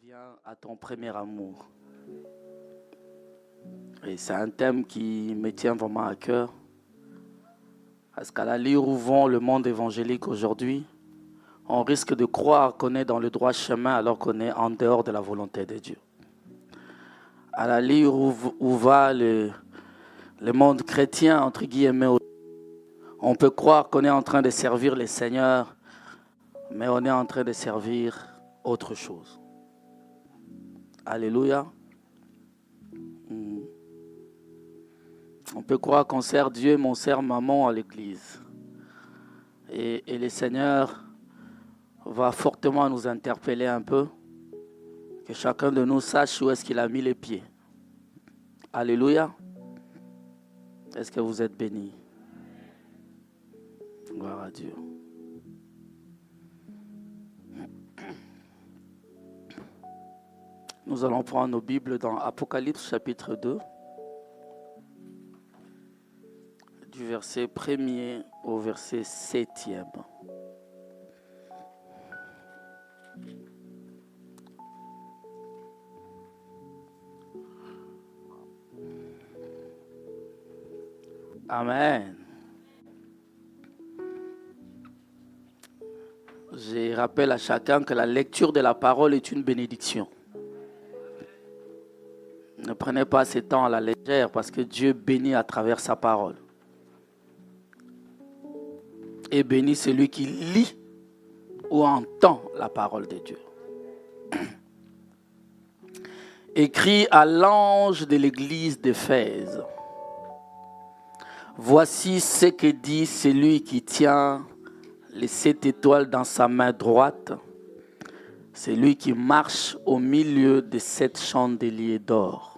Reviens à ton premier amour. Et c'est un thème qui me tient vraiment à cœur. Parce qu'à l'allure où vont le monde évangélique aujourd'hui, on risque de croire qu'on est dans le droit chemin alors qu'on est en dehors de la volonté de Dieu. À l'allure où va le monde chrétien, entre guillemets, on peut croire qu'on est en train de servir le Seigneur, mais on est en train de servir autre chose. Alléluia. On peut croire qu'on sert Dieu, mais on sert maman à l'église. Et le Seigneur va fortement nous interpeller un peu, que chacun de nous sache où est-ce qu'il a mis les pieds. Alléluia. Est-ce que vous êtes bénis? Gloire à Dieu. Nous allons prendre nos Bibles dans Apocalypse chapitre 2, du verset 1er au verset 7e. Amen. Je rappelle à chacun que la lecture de la parole est une bénédiction. Ne prenez pas ce temps à la légère parce que Dieu bénit à travers sa parole. Et bénit celui qui lit ou entend la parole de Dieu. Écrit à l'ange de l'église d'Éphèse. Voici ce que dit celui qui tient les 7 étoiles dans sa main droite. Celui qui marche au milieu de 7 chandeliers d'or.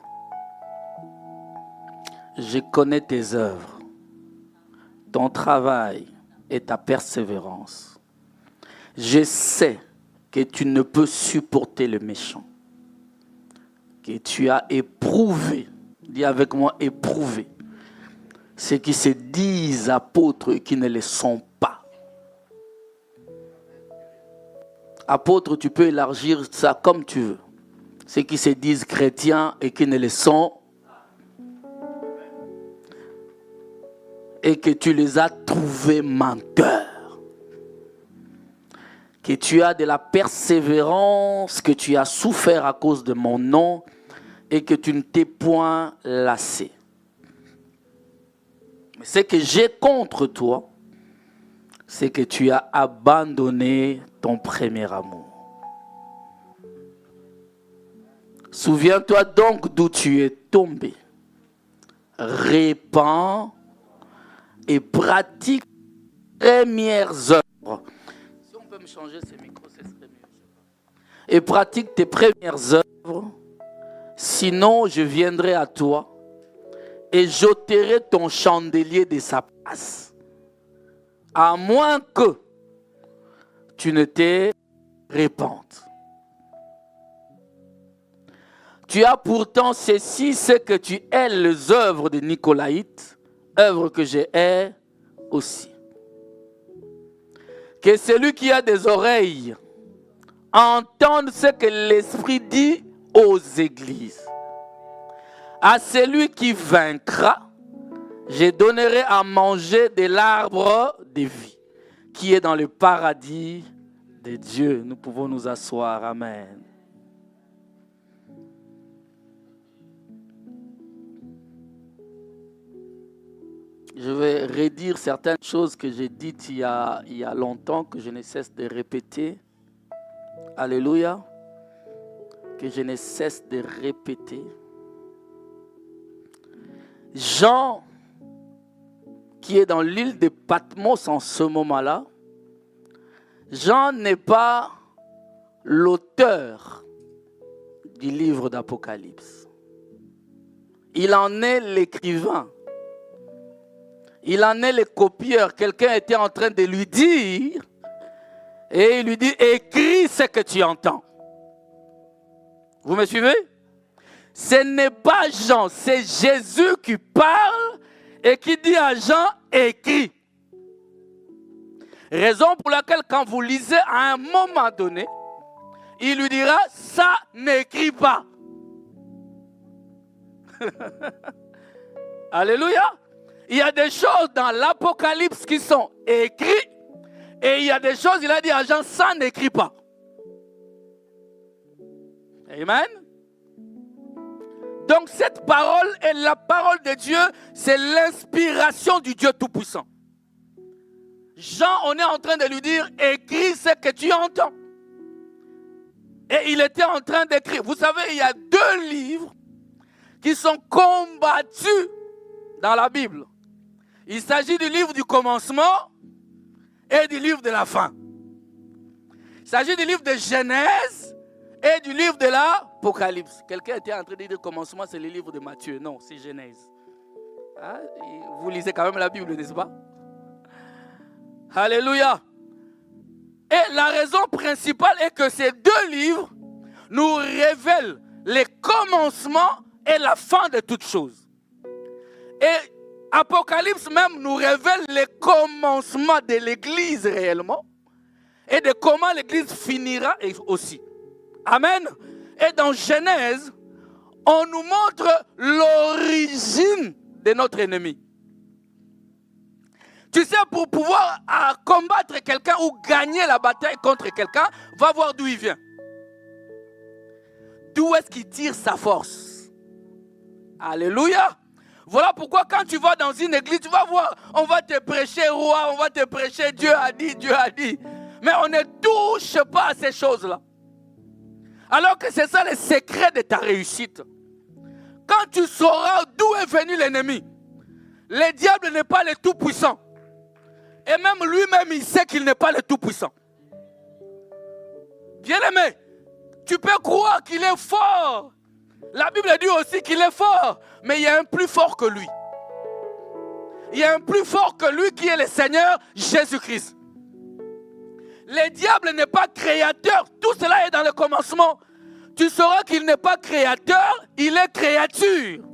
Je connais tes œuvres, ton travail et ta persévérance. Je sais que tu ne peux supporter le méchant, que tu as éprouvé, dis avec moi éprouvé, ceux qui se disent apôtres et qui ne le sont pas. Apôtre, tu peux élargir ça comme tu veux. Ceux qui se disent chrétiens et qui ne le sont pas. Et que tu les as trouvés menteurs. Que tu as de la persévérance, que tu as souffert à cause de mon nom et que tu ne t'es point lassé. Mais ce que j'ai contre toi, c'est que tu as abandonné ton premier amour. Souviens-toi donc d'où tu es tombé. Répands et pratique les premières œuvres. Si on peut me changer ces micros, ce serait mieux. Et pratique tes premières œuvres, sinon je viendrai à toi et j'ôterai ton chandelier de sa place. À moins que tu ne te répandes. Tu as pourtant ceci, c'est que tu hais les œuvres de Nicolaïte, œuvre que je hais aussi. Que celui qui a des oreilles entende ce que l'Esprit dit aux églises. À celui qui vaincra, je donnerai à manger de l'arbre de vie, qui est dans le paradis de Dieu. Nous pouvons nous asseoir. Amen. Je vais redire certaines choses que j'ai dites il y a longtemps, que je ne cesse de répéter. Alléluia. Que je ne cesse de répéter. Jean, qui est dans l'île de Patmos en ce moment-là, Jean n'est pas l'auteur du livre d'Apocalypse. Il en est l'écrivain. Il en est le copieur. Quelqu'un était en train de lui dire, et il lui dit, écris ce que tu entends. Vous me suivez? Ce n'est pas Jean, c'est Jésus qui parle et qui dit à Jean, écris. Raison pour laquelle quand vous lisez à un moment donné, il lui dira, ça n'écrit pas. Alléluia. Il y a des choses dans l'Apocalypse qui sont écrites et il y a des choses, il a dit à Jean, ça n'écrit pas. Amen. Donc cette parole est la parole de Dieu, c'est l'inspiration du Dieu Tout-Puissant. Jean, on est en train de lui dire, écris ce que tu entends. Et il était en train d'écrire. Vous savez, il y a 2 livres qui sont combattus dans la Bible. Il s'agit du livre du commencement et du livre de la fin. Il s'agit du livre de Genèse et du livre de l'Apocalypse. Quelqu'un était en train de dire commencement, c'est le livre de Matthieu. Non, c'est Genèse. Hein? Vous lisez quand même la Bible, n'est-ce pas? Alléluia. Et la raison principale est que ces 2 livres nous révèlent les commencements et la fin de toutes choses. Et Apocalypse même nous révèle les commencements de l'Église réellement et de comment l'Église finira aussi. Amen. Et dans Genèse, on nous montre l'origine de notre ennemi. Tu sais, pour pouvoir combattre quelqu'un ou gagner la bataille contre quelqu'un, va voir d'où il vient. D'où est-ce qu'il tire sa force? Alléluia. Voilà pourquoi quand tu vas dans une église, tu vas voir, on va te prêcher roi, on va te prêcher Dieu a dit, Dieu a dit. Mais on ne touche pas à ces choses-là. Alors que c'est ça le secret de ta réussite. Quand tu sauras d'où est venu l'ennemi, le diable n'est pas le tout-puissant. Et même lui-même, il sait qu'il n'est pas le tout-puissant. Bien-aimé, tu peux croire qu'il est fort. La Bible dit aussi qu'il est fort, mais il y a un plus fort que lui. Il y a un plus fort que lui qui est le Seigneur Jésus-Christ. Le diable n'est pas créateur, tout cela est dans le commencement. Tu sauras qu'il n'est pas créateur, il est créature.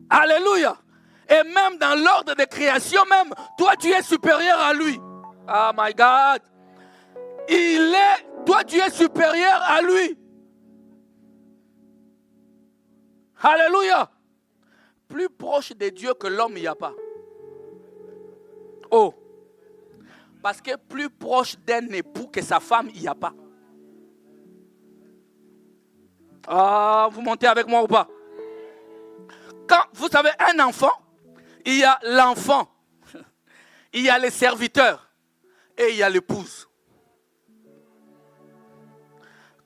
Alléluia. Et même dans l'ordre de création, même, toi tu es supérieur à lui. Oh my God. Toi tu es supérieur à lui. Alléluia. Plus proche de Dieu que l'homme, il n'y a pas. Oh. Parce que plus proche d'un époux que sa femme, il n'y a pas. Ah, vous montez avec moi ou pas? Quand vous savez, un enfant, il y a l'enfant, il y a les serviteurs et il y a l'épouse.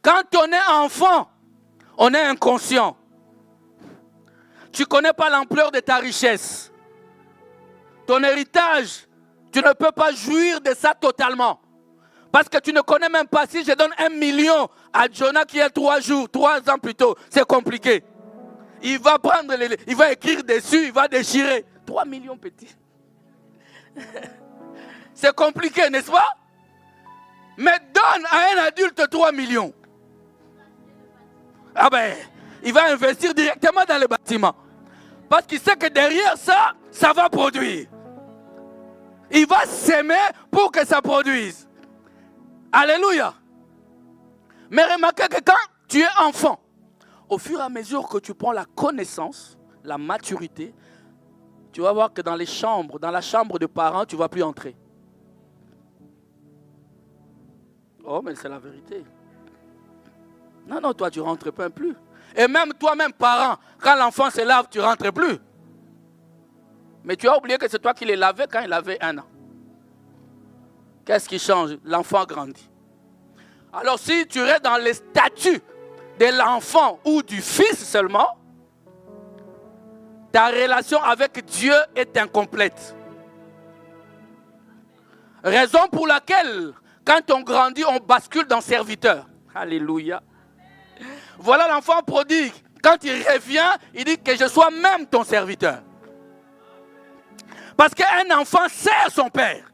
Quand on est enfant, on est inconscient. Tu ne connais pas l'ampleur de ta richesse. Ton héritage, tu ne peux pas jouir de ça totalement. Parce que tu ne connais même pas. Si je donne 1 million à Jonah qui a 3 ans plus tôt, c'est compliqué. Il va prendre, il va écrire dessus, il va déchirer. 3 millions petits. C'est compliqué, n'est-ce pas? Mais donne à un adulte 3 millions. Ah ben, il va investir directement dans le bâtiment. Parce qu'il sait que derrière ça, ça va produire. Il va s'aimer pour que ça produise. Alléluia. Mais remarquez que quand tu es enfant, au fur et à mesure que tu prends la connaissance, la maturité, tu vas voir que dans les chambres, dans la chambre de parents, tu ne vas plus entrer. Oh, mais c'est la vérité. Non, toi, tu ne rentres pas plus. Et même toi-même, parent, quand l'enfant se lave, tu ne rentres plus. Mais tu as oublié que c'est toi qui l'as lavé quand il avait 1 an. Qu'est-ce qui change? L'enfant grandit. Alors si tu restes dans les statuts de l'enfant ou du fils seulement, ta relation avec Dieu est incomplète. Raison pour laquelle, quand on grandit, on bascule dans serviteur. Alléluia. Voilà l'enfant prodigue. Quand il revient, il dit que je sois même ton serviteur. Parce qu'un enfant sert son père.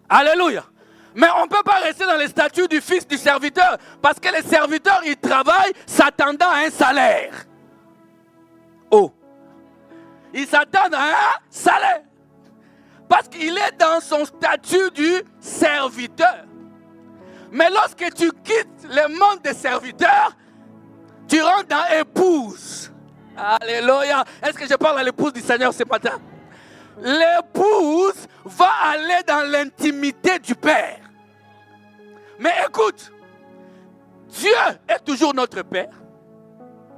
Alléluia. Mais on ne peut pas rester dans les statuts du fils du serviteur. Parce que les serviteurs, ils travaillent s'attendant à un salaire. Oh. Ils s'attendent à un salaire. Parce qu'il est dans son statut du serviteur. Mais lorsque tu quittes le monde des serviteurs, tu rentres dans épouse. Alléluia. Est-ce que je parle à l'épouse du Seigneur ce matin? L'épouse va aller dans l'intimité du Père. Mais écoute, Dieu est toujours notre Père.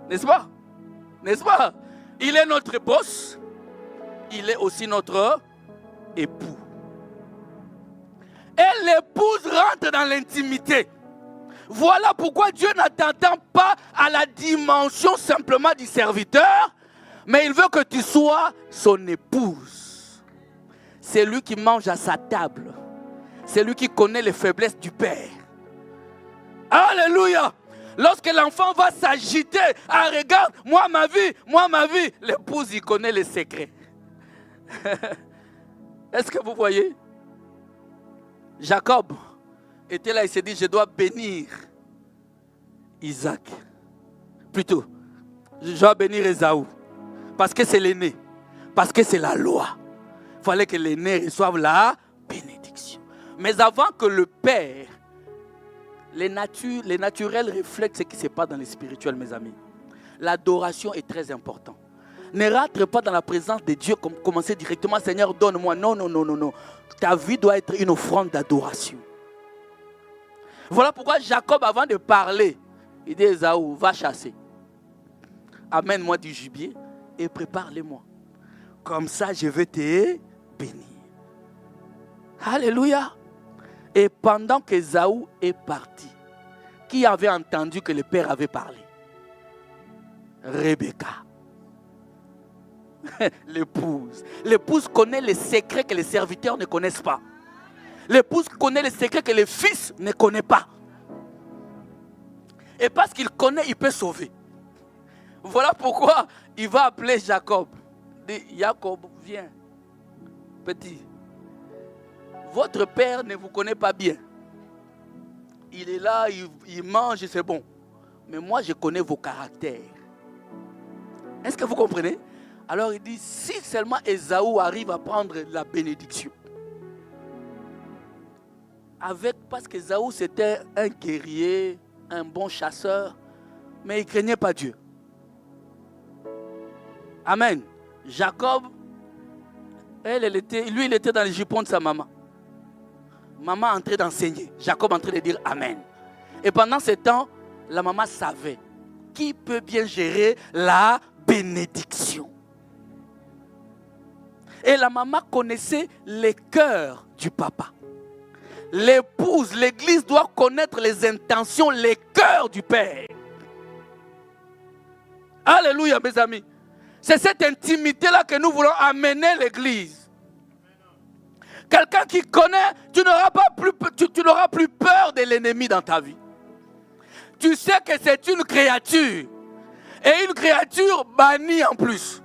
N'est-ce pas? N'est-ce pas? Il est notre boss. Il est aussi notre époux. Et l'épouse rentre dans l'intimité. Voilà pourquoi Dieu n'attend pas à la dimension simplement du serviteur, mais il veut que tu sois son épouse. C'est lui qui mange à sa table. C'est lui qui connaît les faiblesses du Père. Alléluia! Lorsque l'enfant va s'agiter, ah regarde, moi ma vie, l'épouse il connaît les secrets. Est-ce que vous voyez? Jacob était là, il s'est dit, je dois bénir Isaac. Plutôt, je dois bénir Ésaü. Parce que c'est l'aîné. Parce que c'est la loi. Il fallait que l'aîné reçoive la bénédiction. Mais avant que le Père, les naturels reflètent ce qui se passe dans les spirituels, mes amis. L'adoration est très importante. Ne rentre pas dans la présence de Dieu comme commencer directement, Seigneur, donne-moi. Non, non, non, non, non. Ta vie doit être une offrande d'adoration. Voilà pourquoi Jacob, avant de parler, il dit, Ésaü, va chasser. Amène-moi du gibier et prépare-le-moi. Comme ça, je vais te bénir. Alléluia. Et pendant qu'Ésaü est parti, qui avait entendu que le père avait parlé? Rebecca. L'épouse. L'épouse connaît les secrets que les serviteurs ne connaissent pas. L'épouse connaît les secrets que les fils ne connaissent pas. Et parce qu'il connaît, il peut sauver. Voilà pourquoi il va appeler Jacob. Il dit, Jacob, viens. Petit. Votre père ne vous connaît pas bien. Il est là, il mange, c'est bon. Mais moi, je connais vos caractères. Est-ce que vous comprenez? Alors il dit, si seulement Ésaü arrive à prendre la bénédiction. Parce qu'Ésaü c'était un guerrier, un bon chasseur, mais il ne craignait pas Dieu. Amen. Jacob, lui il était dans les jupons de sa maman. Maman entrait d'enseigner. Jacob entrait de dire Amen. Et pendant ce temps, la maman savait qui peut bien gérer la bénédiction. Et la maman connaissait les cœurs du papa. L'épouse, l'église doit connaître les intentions, les cœurs du père. Alléluia, mes amis. C'est cette intimité-là que nous voulons amener l'église. Quelqu'un qui connaît, tu n'auras plus peur de l'ennemi dans ta vie. Tu sais que c'est une créature. Et une créature bannie en plus.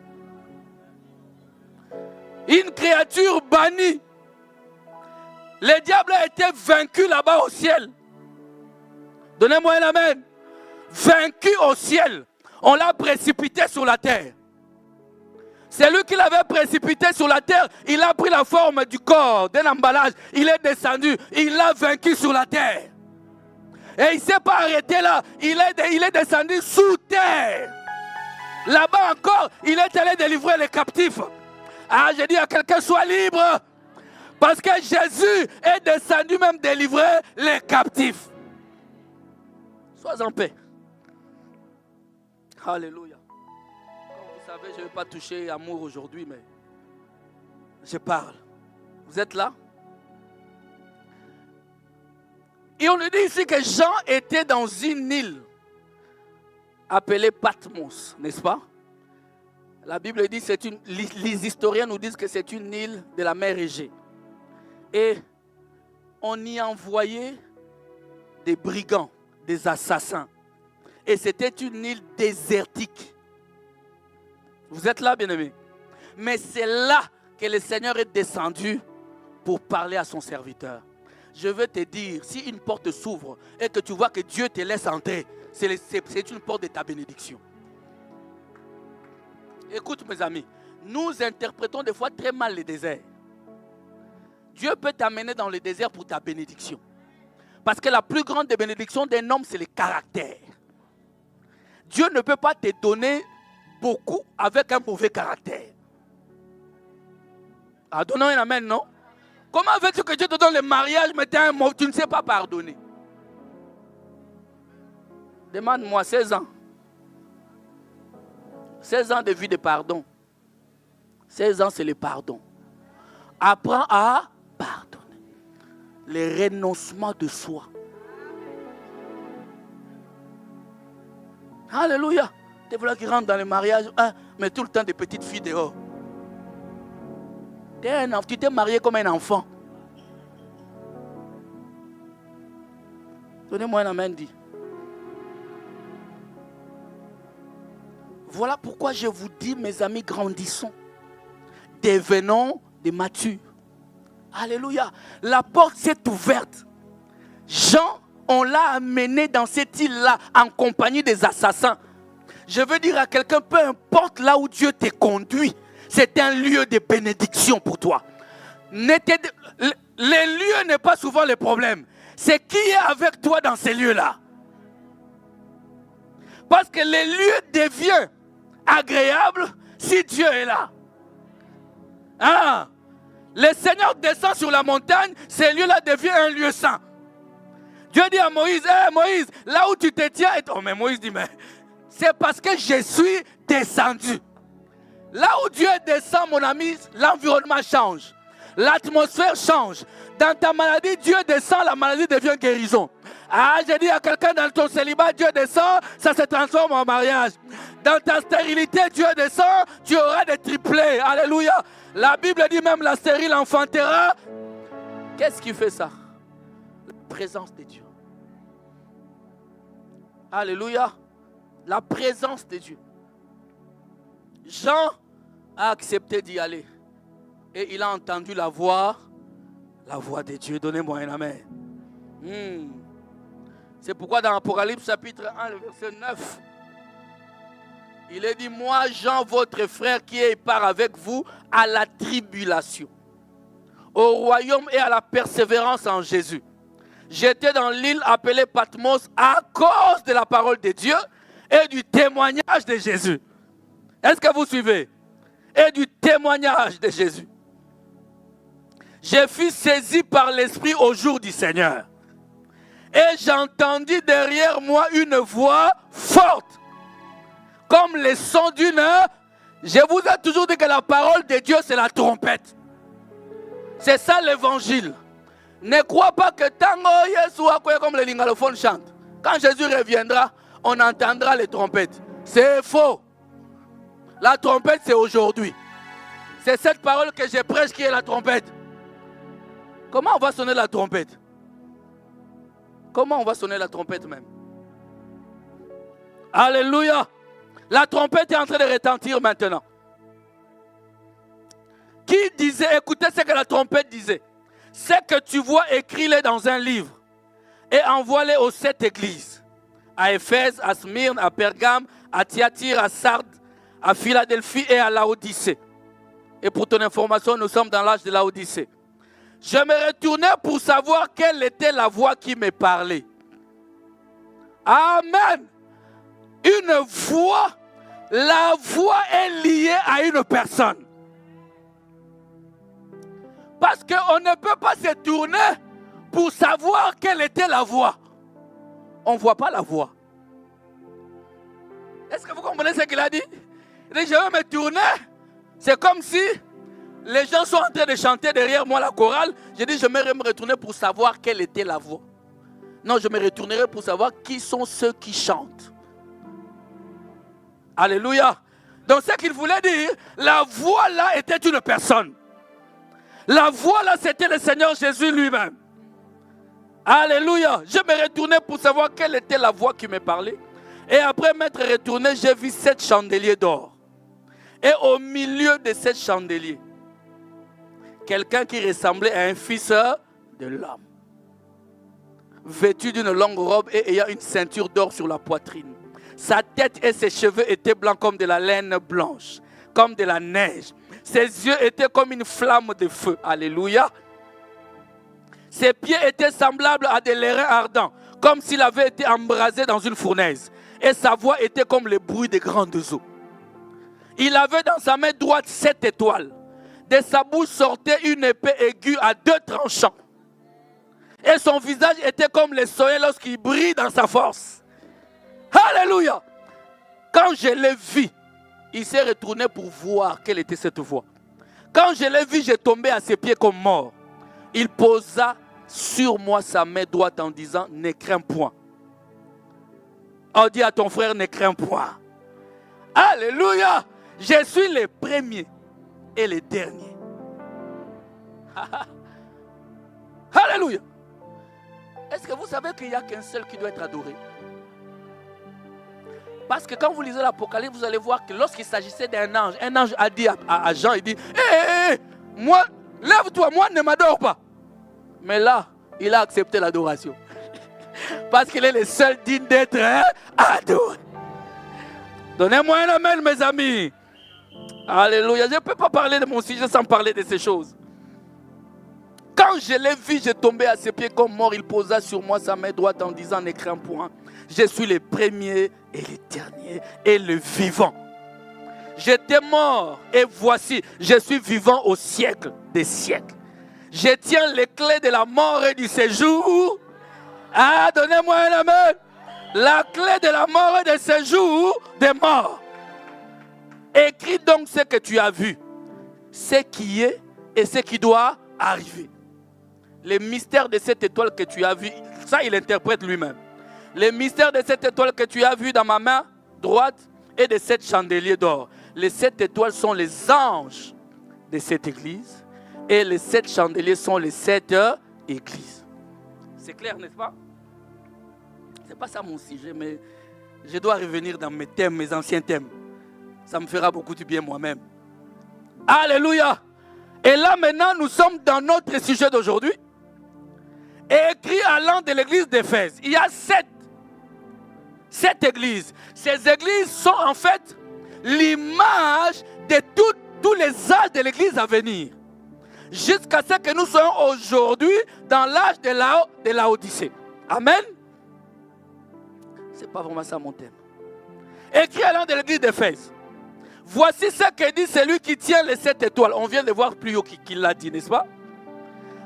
Une créature bannie. Le diable a été vaincu là-bas au ciel. Donnez-moi un amen. Vaincu au ciel. On l'a précipité sur la terre. C'est lui qui l'avait précipité sur la terre. Il a pris la forme du corps, d'un emballage. Il est descendu. Il l'a vaincu sur la terre. Et il ne s'est pas arrêté là. Il est descendu sous terre. Là-bas encore, il est allé délivrer les captifs. Ah, j'ai dit à quelqu'un, sois libre. Parce que Jésus est descendu même délivrer les captifs. Sois en paix. Alléluia. Comme vous savez, je ne vais pas toucher amour aujourd'hui, mais je parle. Vous êtes là? Et on nous dit ici que Jean était dans une île appelée Patmos, n'est-ce pas? La Bible dit, les historiens nous disent que c'est une île de la mer Égée. Et on y envoyait des brigands, des assassins. Et c'était une île désertique. Vous êtes là, bien-aimés? Mais c'est là que le Seigneur est descendu pour parler à son serviteur. Je veux te dire, si une porte s'ouvre et que tu vois que Dieu te laisse entrer, c'est une porte de ta bénédiction. Écoute mes amis, nous interprétons des fois très mal les déserts. Dieu peut t'amener dans le désert pour ta bénédiction. Parce que la plus grande des bénédictions d'un homme, c'est le caractère. Dieu ne peut pas te donner beaucoup avec un mauvais caractère. Ah, donnons un amen, non? Comment veux-tu que Dieu te donne le mariage, mais tu ne sais pas pardonner? Demande-moi 16 ans. 16 ans de vie de pardon. 16 ans, c'est le pardon. Apprends à pardonner. Le renoncement de soi. Alléluia. Des voilà qui rentrent dans le mariage, mais tout le temps des petites filles dehors. Tu t'es marié comme un enfant. Donnez-moi un amen dit. Voilà pourquoi je vous dis, mes amis, grandissons. Devenons des matures. Alléluia. La porte s'est ouverte. Jean, on l'a amené dans cette île-là en compagnie des assassins. Je veux dire à quelqu'un, peu importe là où Dieu te conduit, c'est un lieu de bénédiction pour toi. Les lieux n'est pas souvent le problème. C'est qui est avec toi dans ces lieux-là. Parce que les lieux deviennent agréables si Dieu est là. Le Seigneur descend sur la montagne, ces lieux-là deviennent un lieu saint. Dieu dit à Moïse, Moïse, là où tu te tiens, mais Moïse dit, mais c'est parce que je suis descendu. Là où Dieu descend, mon ami, l'environnement change. L'atmosphère change. Dans ta maladie, Dieu descend, la maladie devient guérison. J'ai dit à quelqu'un dans ton célibat, Dieu descend, ça se transforme en mariage. Dans ta stérilité, Dieu descend, tu auras des triplés. Alléluia. La Bible dit même la stérile enfantera. Qu'est-ce qui fait ça? La présence de Dieu. Alléluia. La présence de Dieu. Jean a accepté d'y aller. Et il a entendu la voix de Dieu. Donnez-moi un amen. C'est pourquoi dans Apocalypse chapitre 1, le verset 9, il est dit, moi Jean, votre frère qui est part avec vous à la tribulation, au royaume et à la persévérance en Jésus. J'étais dans l'île appelée Patmos à cause de la parole de Dieu et du témoignage de Jésus. Est-ce que vous suivez? Et du témoignage de Jésus. Je fus saisi par l'Esprit au jour du Seigneur. Et j'entendis derrière moi une voix forte, comme le son d'une... Je vous ai toujours dit que la parole de Dieu, c'est la trompette. C'est ça l'évangile. Ne crois pas que tango Yeshua, comme les lingalophones chantent. Quand Jésus reviendra, on entendra les trompettes. C'est faux. La trompette, c'est aujourd'hui. C'est cette parole que je prêche qui est la trompette. Comment on va sonner la trompette? Comment on va sonner la trompette même? Alléluia. La trompette est en train de retentir maintenant. Qui disait, écoutez ce que la trompette disait. Ce que tu vois, écris-le dans un livre et envoie-le aux 7 églises. À Éphèse, à Smyrne, à Pergame, à Thyatire, à Sardes, à Philadelphie et à Laodicée. Et pour ton information, nous sommes dans l'âge de Laodicée. Je me retournais pour savoir quelle était la voix qui me parlait. Amen. Une voix, la voix est liée à une personne. Parce qu'on ne peut pas se tourner pour savoir quelle était la voix. On ne voit pas la voix. Est-ce que vous comprenez ce qu'il a dit? Il dit, je vais me tourner. C'est comme si les gens sont en train de chanter derrière moi la chorale. J'ai dit, je vais me retourner pour savoir quelle était la voix. Non, je me retournerai pour savoir qui sont ceux qui chantent. Alléluia. Donc ce qu'il voulait dire, la voix là était une personne. La voix là, c'était le Seigneur Jésus lui-même. Alléluia. Je me retournais pour savoir quelle était la voix qui me parlait. Et après m'être retourné, j'ai vu 7 chandeliers d'or. Et au milieu de 7 chandeliers, quelqu'un qui ressemblait à un fils de l'homme. Vêtu d'une longue robe et ayant une ceinture d'or sur la poitrine. Sa tête et ses cheveux étaient blancs comme de la laine blanche, comme de la neige. Ses yeux étaient comme une flamme de feu. Alléluia. Ses pieds étaient semblables à des lérins ardents, comme s'il avait été embrasé dans une fournaise. Et sa voix était comme le bruit des grandes eaux. Il avait dans sa main droite 7 étoiles. De sa bouche sortait une épée aiguë à 2 tranchants. Et son visage était comme le soleil lorsqu'il brille dans sa force. Alléluia! Quand je l'ai vu, il s'est retourné pour voir quelle était cette voix. Quand je l'ai vu, j'ai tombé à ses pieds comme mort. Il posa sur moi sa main droite en disant, ne crains point. Oh, dis à ton frère, ne crains point. Alléluia! Je suis le premier et le dernier. Alléluia! Est-ce que vous savez qu'il n'y a qu'un seul qui doit être adoré? Parce que quand vous lisez l'Apocalypse, vous allez voir que lorsqu'il s'agissait d'un ange, un ange a dit à Jean, il dit, hé, moi, lève-toi, moi ne m'adore pas. Mais là, il a accepté l'adoration. Parce qu'il est le seul digne d'être adoré. Donnez-moi un amen, mes amis. Alléluia. Je ne peux pas parler de mon sujet sans parler de ces choses. Quand je l'ai vu, j'ai tombé à ses pieds comme mort. Il posa sur moi sa main droite en disant, ne crains point. Je suis le premier et le dernier et le vivant. J'étais mort et voici, je suis vivant au siècle des siècles. Je tiens les clés de la mort et du séjour. Ah, donnez-moi un amen. La clé de la mort et du séjour des morts. Écris donc ce que tu as vu, ce qui est et ce qui doit arriver. Les mystères de cette étoile que tu as vu, ça il interprète lui-même. Les mystères de cette étoile que tu as vu dans ma main droite et de 7 chandeliers d'or. Les 7 étoiles sont les anges de cette église et les 7 chandeliers sont les 7 églises. C'est clair, n'est-ce pas? Ce n'est pas ça mon sujet, mais je dois revenir dans mes thèmes, mes anciens thèmes. Ça me fera beaucoup du bien moi-même. Alléluia! Et là maintenant, nous sommes dans notre sujet d'aujourd'hui. Écrit à l'an de l'église d'Éphèse. Il y a 7 églises. Ces églises sont en fait l'image de tous les âges de l'église à venir. Jusqu'à ce que nous soyons aujourd'hui dans l'âge de la Odyssée. Amen. Ce n'est pas vraiment ça mon thème. Écrit à l'an de l'église d'Éphèse. Voici ce que dit celui qui tient les 7 étoiles. On vient de voir plus haut qui l'a dit, n'est-ce pas?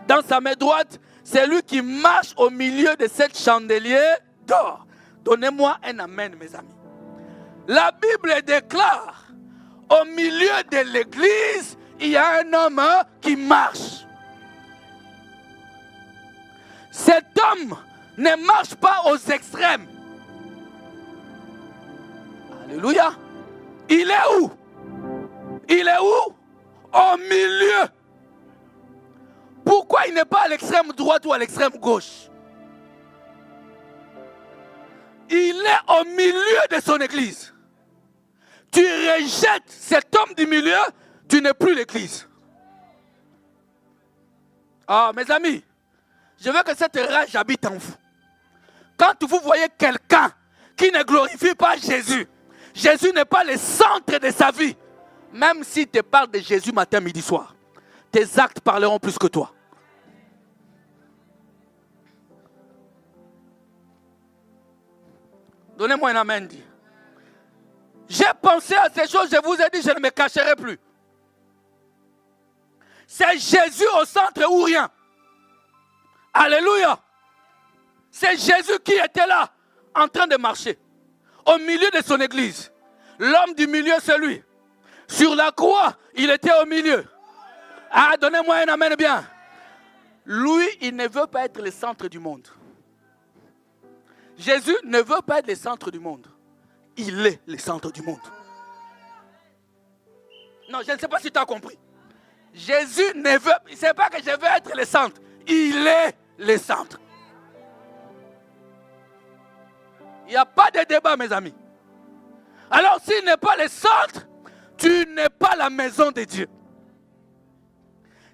Dans sa main droite, c'est lui qui marche au milieu de 7 chandeliers d'or. Donnez-moi un amen, mes amis. La Bible déclare, au milieu de l'église, il y a un homme qui marche. Cet homme ne marche pas aux extrêmes. Alléluia. Il est où? Il est où? Au milieu. Pourquoi il n'est pas à l'extrême droite ou à l'extrême gauche? Il est au milieu de son église. Tu rejettes cet homme du milieu, tu n'es plus l'église. Ah, mes amis, je veux que cette rage habite en vous. Quand vous voyez quelqu'un qui ne glorifie pas Jésus, Jésus n'est pas le centre de sa vie. Même s'il te parle de Jésus matin, midi, soir, tes actes parleront plus que toi. Donnez-moi un amen. Dit. J'ai pensé à ces choses, je vous ai dit, je ne me cacherai plus. C'est Jésus au centre ou rien. Alléluia. C'est Jésus qui était là, en train de marcher, au milieu de son église. L'homme du milieu, c'est lui. Sur la croix, il était au milieu. Ah, donnez-moi un amen bien. Lui, il ne veut pas être le centre du monde. Jésus ne veut pas être le centre du monde. Il est le centre du monde. Non, je ne sais pas si tu as compris. Jésus ne veut, c'est pas que je veux être le centre. Il est le centre. Il n'y a pas de débat, mes amis. Alors, s'il n'est pas le centre, tu n'es pas la maison de Dieu.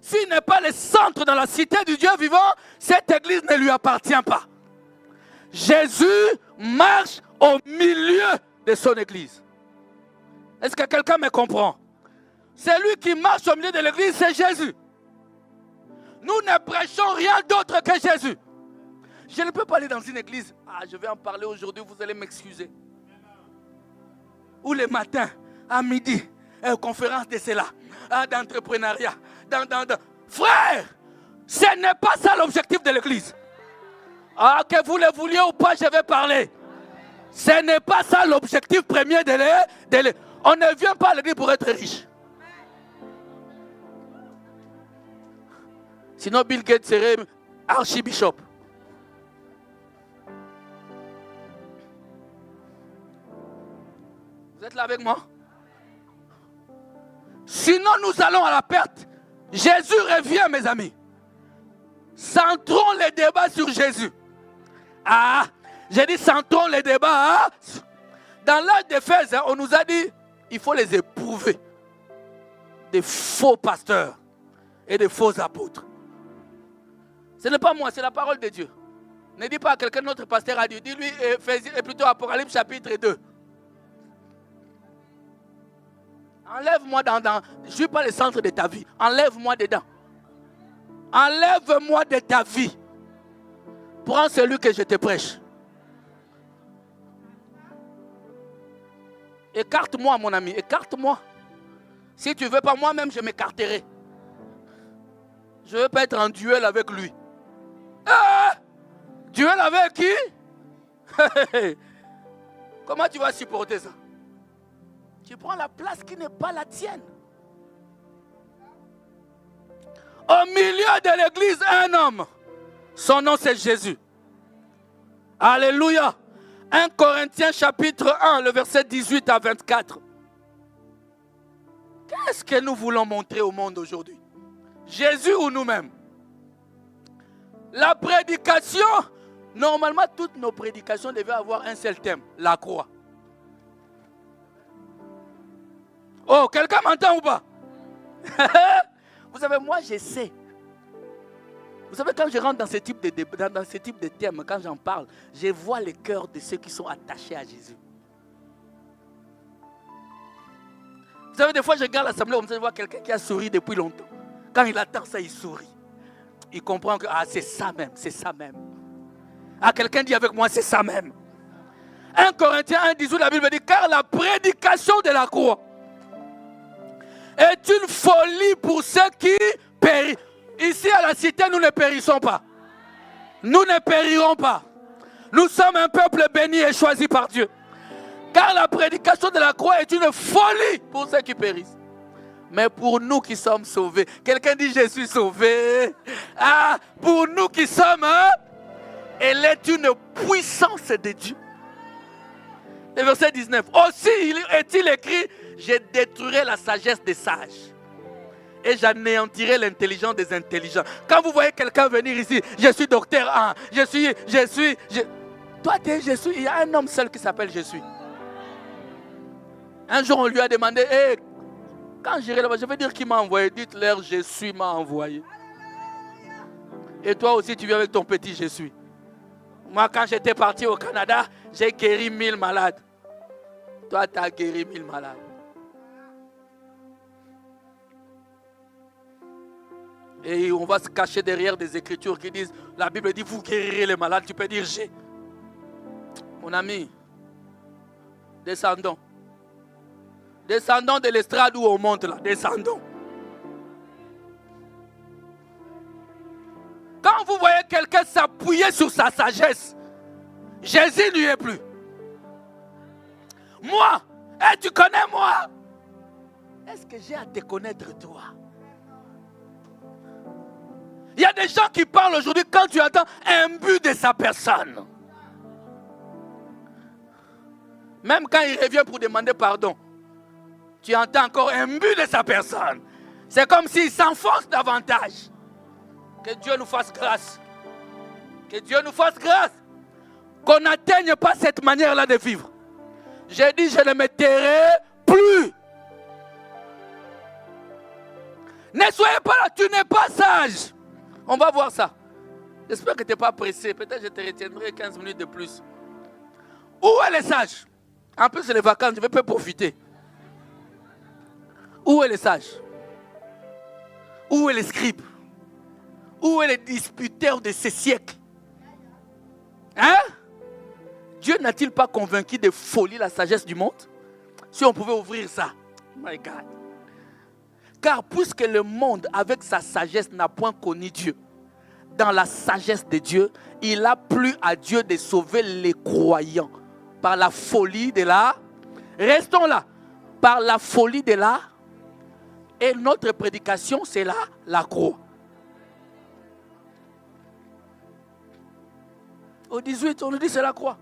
S'il n'est pas le centre dans la cité du Dieu vivant, cette église ne lui appartient pas. Jésus marche au milieu de son église. Est-ce que quelqu'un me comprend? C'est lui qui marche au milieu de l'église, c'est Jésus. Nous ne prêchons rien d'autre que Jésus. Je ne peux pas aller dans une église. Ah, je vais en parler aujourd'hui, vous allez m'excuser. Ou le matin, à midi, conférence de cela, d'entrepreneuriat. Frère, ce n'est pas ça l'objectif de l'église. Ah, que vous le vouliez ou pas, je vais parler. Ce n'est pas ça l'objectif premier de l'église. On ne vient pas à l'église pour être riche. Sinon, Bill Gates serait archibishop. Vous êtes là avec moi? Sinon, nous allons à la perte. Jésus revient, mes amis. Centrons les débats sur Jésus. Ah, j'ai dit centrons les débats. Hein? Dans l'âge d'Éphèse, on nous a dit il faut les éprouver. Des faux pasteurs et des faux apôtres. Ce n'est pas moi, c'est la parole de Dieu. Ne dis pas à quelqu'un, notre pasteur a dit. Dis-lui, et plutôt Apocalypse chapitre 2. Enlève-moi dans. Je ne suis pas le centre de ta vie. Enlève-moi dedans. Enlève-moi de ta vie. Prends celui que je te prêche. Écarte-moi, mon ami. Écarte-moi. Si tu ne veux pas, moi-même, je m'écarterai. Je ne veux pas être en duel avec lui. Duel avec qui? Comment tu vas supporter ça? Tu prends la place qui n'est pas la tienne. Au milieu de l'église, un homme. Son nom, c'est Jésus. Alléluia. 1 Corinthiens chapitre 1, le verset 18 à 24. Qu'est-ce que nous voulons montrer au monde aujourd'hui? Jésus ou nous-mêmes? La prédication, normalement, toutes nos prédications devaient avoir un seul thème, la croix. Oh, quelqu'un m'entend ou pas? Vous savez, moi, je sais. Vous savez, quand je rentre dans ce type de thèmes, quand j'en parle, je vois le cœur de ceux qui sont attachés à Jésus. Vous savez, des fois, je regarde l'assemblée, je vois quelqu'un qui a souri depuis longtemps. Quand il attend ça, il sourit. Il comprend que c'est ça même, c'est ça même. Ah, quelqu'un dit avec moi, c'est ça même. 1 Corinthiens 1, 18, la Bible dit, car la prédication de la croix est une folie pour ceux qui périssent. Ici à la cité, nous ne périssons pas. Nous ne périrons pas. Nous sommes un peuple béni et choisi par Dieu. Car la prédication de la croix est une folie pour ceux qui périssent. Mais pour nous qui sommes sauvés, quelqu'un dit je suis sauvé. Ah, pour nous qui sommes, elle est une puissance de Dieu. Le verset 19. Aussi est-il écrit, je détruirai la sagesse des sages et j'anéantirai l'intelligence des intelligents. Quand vous voyez quelqu'un venir ici, je suis docteur 1, Toi tu es je suis. Il y a un homme seul qui s'appelle je suis. Un jour on lui a demandé, hey, quand j'irai là-bas, je vais dire qui m'a envoyé. Dites-leur, je suis m'a envoyé. Et toi aussi, tu viens avec ton petit je suis. Moi, quand j'étais parti au Canada, j'ai guéri 1000 malades. Toi, tu as guéri 1000 malades. Et on va se cacher derrière des écritures qui disent, la Bible dit, vous guérirez les malades. Tu peux dire, j'ai. Mon ami, descendons. Descendons de l'estrade où on monte là. Descendons. Quand vous voyez quelqu'un s'appuyer sur sa sagesse, Jésus n'y est plus. Moi, tu connais moi? Est-ce que j'ai à te connaître toi? Il y a des gens qui parlent aujourd'hui quand tu entends un but de sa personne. Même quand il revient pour demander pardon, tu entends encore un but de sa personne. C'est comme s'il s'enfonce davantage. Que Dieu nous fasse grâce. Que Dieu nous fasse grâce. Qu'on n'atteigne pas cette manière-là de vivre. J'ai dit, je ne me tairai plus. Ne soyez pas là, tu n'es pas sage. On va voir ça. J'espère que tu n'es pas pressé. Peut-être que je te retiendrai 15 minutes de plus. Où est les sages? En plus, c'est les vacances, je vais pas profiter. Où est les sages? Où est les scribes? Où est le disputeur de ces siècles? Hein? Dieu n'a-t-il pas convaincu de folie la sagesse du monde? Si on pouvait ouvrir ça. My God. Car puisque le monde, avec sa sagesse, n'a point connu Dieu, dans la sagesse de Dieu, il a plu à Dieu de sauver les croyants par la folie de la... Restons là. Par la folie de la... Et notre prédication, c'est la croix. Au 18, on nous dit c'est la croix.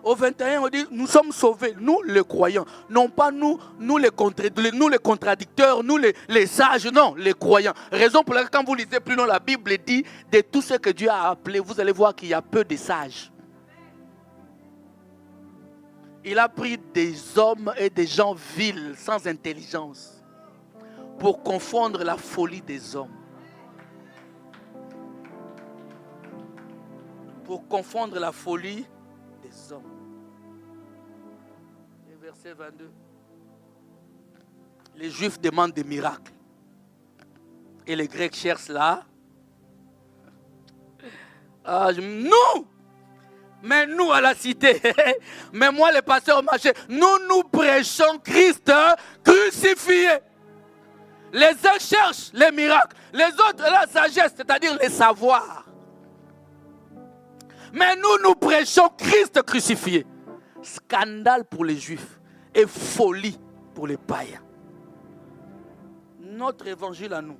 Au 21, on dit nous sommes sauvés, nous les croyants. Non pas nous les contradicteurs, nous les sages, non, les croyants. Raison pour laquelle quand vous lisez plus loin la Bible dit de tout ce que Dieu a appelé, vous allez voir qu'il y a peu de sages. Il a pris des hommes et des gens vils, sans intelligence, pour confondre la folie des hommes. Pour confondre la folie des hommes. Et verset 22. Les Juifs demandent des miracles. Et les Grecs cherchent là. Nous! Mais nous à la cité, mais moi le pasteur au marché, nous prêchons Christ crucifié. Les uns cherchent les miracles, les autres la sagesse, c'est-à-dire les savoirs. Mais nous prêchons Christ crucifié. Scandale pour les Juifs et folie pour les païens. Notre évangile à nous,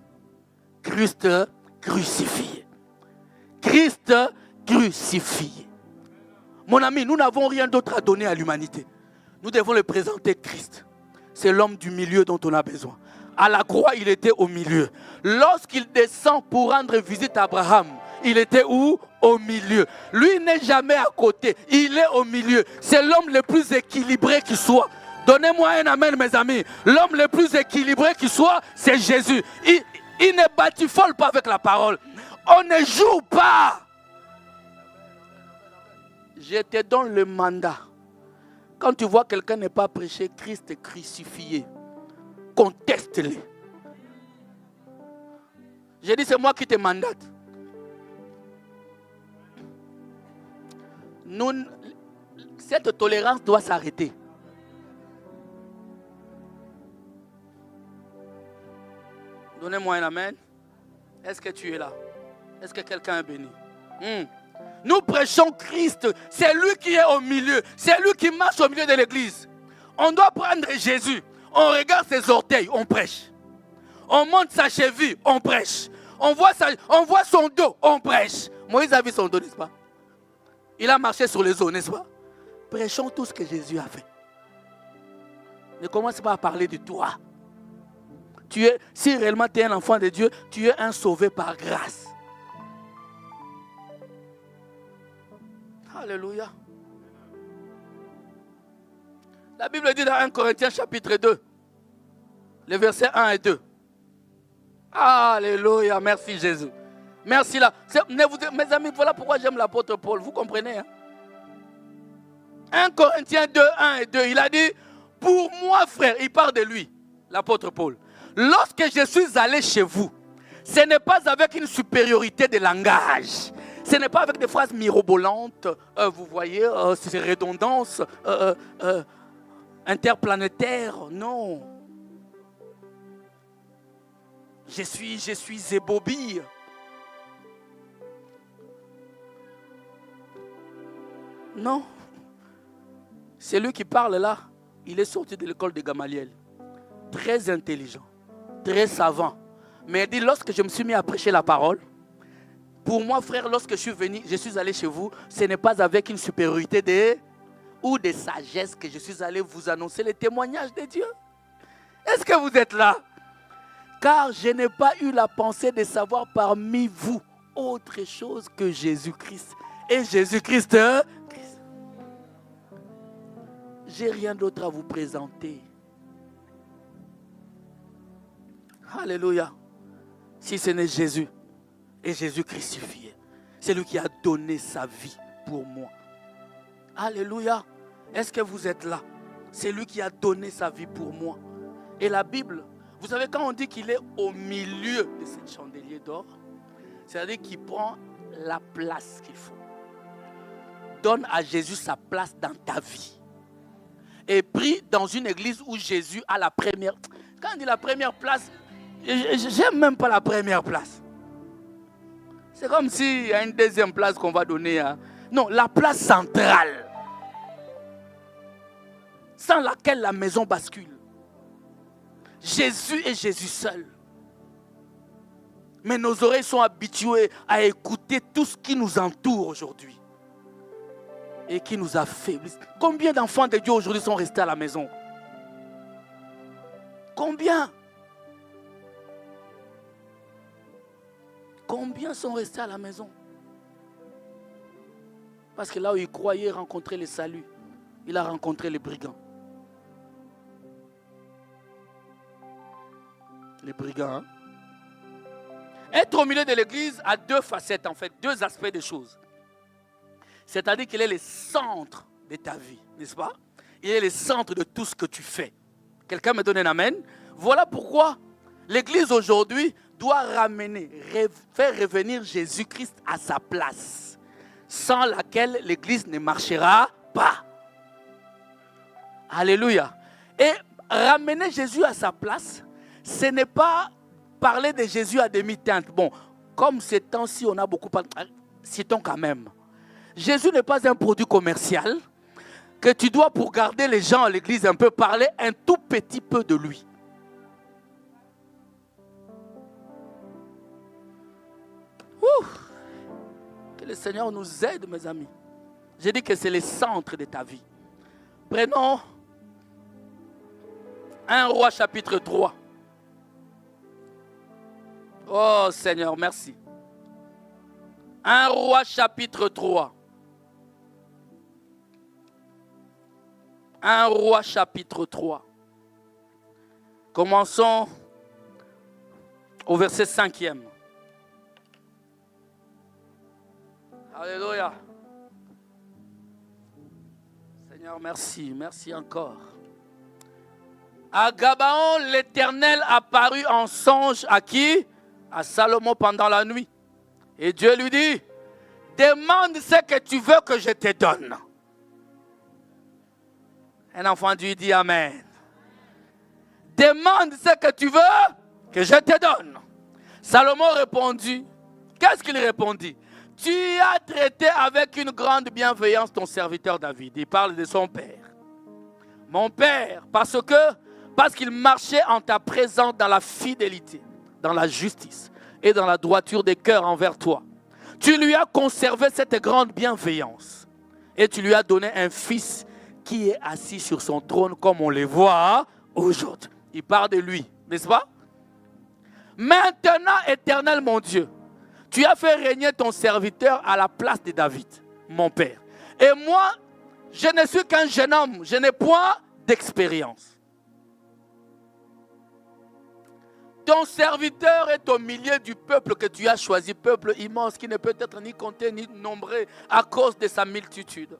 Christ crucifié. Christ crucifié. Mon ami, nous n'avons rien d'autre à donner à l'humanité. Nous devons le présenter Christ. C'est l'homme du milieu dont on a besoin. À la croix, il était au milieu. Lorsqu'il descend pour rendre visite à Abraham, il était où? Au milieu. Lui n'est jamais à côté. Il est au milieu. C'est l'homme le plus équilibré qui soit. Donnez-moi un amen, mes amis. L'homme le plus équilibré qui soit, c'est Jésus. Il ne batifole pas avec la parole. On ne joue pas. Je te donne le mandat. Quand tu vois quelqu'un n'est pas prêché Christ crucifié, conteste-le. J'ai dit, c'est moi qui te mandate. Cette tolérance doit s'arrêter. Donnez-moi un amen. Est-ce que tu es là? Est-ce que quelqu'un est béni? Nous prêchons Christ. C'est lui qui est au milieu. C'est lui qui marche au milieu de l'église. On doit prendre Jésus. On regarde ses orteils, on prêche. On monte sa cheville, on prêche. On voit son dos, on prêche. Moïse a vu son dos, n'est-ce pas? Il a marché sur les eaux, n'est-ce pas? Prêchons tout ce que Jésus a fait. Ne commence pas à parler de toi. Si réellement tu es un enfant de Dieu, tu es un sauvé par grâce. Alléluia. La Bible dit dans 1 Corinthiens chapitre 2, les versets 1 et 2. Alléluia, merci Jésus. Merci là. Mes amis, voilà pourquoi j'aime l'apôtre Paul. Vous comprenez, hein? 1 Corinthiens 2, 1 et 2, il a dit, pour moi frère, il parle de lui, l'apôtre Paul. Lorsque je suis allé chez vous, ce n'est pas avec une supériorité de langage. Ce n'est pas avec des phrases mirobolantes, vous voyez, ces redondances interplanétaires, non. Je suis Zébobie. Non. C'est lui qui parle là. Il est sorti de l'école de Gamaliel. Très intelligent, très savant. Mais il dit, lorsque je me suis mis à prêcher la parole, pour moi, frère, lorsque je suis allé chez vous, ce n'est pas avec une supériorité ou de sagesse que je suis allé vous annoncer les témoignages de Dieu. Est-ce que vous êtes là? Car je n'ai pas eu la pensée de savoir parmi vous autre chose que Jésus-Christ. Et Jésus-Christ, j'ai rien d'autre à vous présenter. Alléluia. Si ce n'est Jésus et Jésus crucifié, c'est lui qui a donné sa vie pour moi. Alléluia. Est-ce que vous êtes là? C'est lui qui a donné sa vie pour moi. Et la Bible, vous savez, quand on dit qu'il est au milieu de ce chandelier d'or, C'est-à-dire qu'il prend la place qu'il faut. Donne à Jésus sa place dans ta vie. Et prie dans une église où Jésus a la première. Quand on dit la première place, j'aime même pas la première place. C'est comme s'il y a une deuxième place qu'on va donner. Non, la place centrale. Sans laquelle la maison bascule. Jésus est Jésus seul. Mais nos oreilles sont habituées à écouter tout ce qui nous entoure aujourd'hui. Et qui nous affaiblit. Combien d'enfants de Dieu aujourd'hui sont restés à la maison? Combien? Combien sont restés à la maison? Parce que là où il croyait rencontrer le salut, il a rencontré les brigands. Les brigands, hein? Être au milieu de l'église a deux facettes, en fait, deux aspects des choses. C'est-à-dire qu'il est le centre de ta vie, n'est-ce pas? Il est le centre de tout ce que tu fais. Quelqu'un me donne un amen? Voilà pourquoi l'église aujourd'hui doit ramener, faire revenir Jésus-Christ à sa place, sans laquelle l'église ne marchera pas. Alléluia. Et ramener Jésus à sa place, ce n'est pas parler de Jésus à demi-teinte. Bon, comme ces temps-ci, on a beaucoup parlé, citons quand même. Jésus n'est pas un produit commercial que tu dois, pour garder les gens à l'église un peu, parler un tout petit peu de lui. Que le Seigneur nous aide, mes amis. J'ai dit que c'est le centre de ta vie. Prenons 1 Roi chapitre 3. Oh Seigneur, merci. 1 Roi chapitre 3. 1 Roi chapitre 3. Commençons au verset 5e. Alléluia. Seigneur, merci. Merci encore. À Gabaon, l'Éternel apparut en songe à qui? À Salomon pendant la nuit. Et Dieu lui dit, demande ce que tu veux que je te donne. Un enfant Dieu dit Amen. Demande ce que tu veux que je te donne. Salomon répondit, qu'est-ce qu'il répondit? Tu as traité avec une grande bienveillance ton serviteur David. Il parle de son père. Mon père, parce qu'il marchait en ta présence dans la fidélité, dans la justice et dans la droiture des cœurs envers toi. Tu lui as conservé cette grande bienveillance et tu lui as donné un fils qui est assis sur son trône comme on le voit aujourd'hui. Il parle de lui, n'est-ce pas? Maintenant, Éternel mon Dieu, tu as fait régner ton serviteur à la place de David, mon père. Et moi, je ne suis qu'un jeune homme, je n'ai point d'expérience. Ton serviteur est au milieu du peuple que tu as choisi, peuple immense qui ne peut être ni compté ni nombré à cause de sa multitude.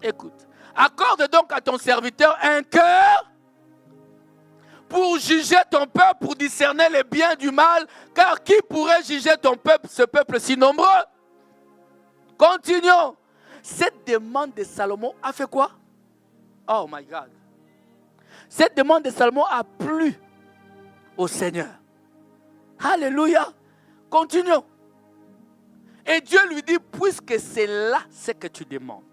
Écoute, accorde donc à ton serviteur un cœur pour juger ton peuple, pour discerner le bien du mal, car qui pourrait juger ton peuple, ce peuple si nombreux? Continuons. Cette demande de Salomon a fait quoi? Oh my God. Cette demande de Salomon a plu au Seigneur. Alléluia. Continuons. Et Dieu lui dit, puisque c'est là ce que tu demandes,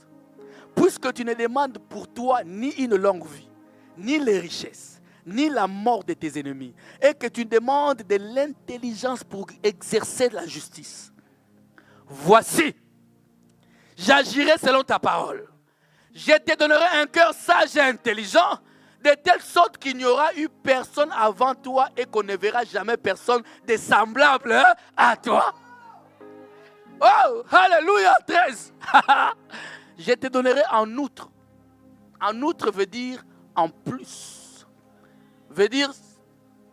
puisque tu ne demandes pour toi ni une longue vie, ni les richesses, ni la mort de tes ennemis, et que tu demandes de l'intelligence pour exercer la justice, voici, j'agirai selon ta parole. Je te donnerai un cœur sage et intelligent, de telle sorte qu'il n'y aura eu personne avant toi et qu'on ne verra jamais personne de semblable à toi. Oh, alléluia, 13. Je te donnerai en outre. En outre veut dire en plus. Veut dire,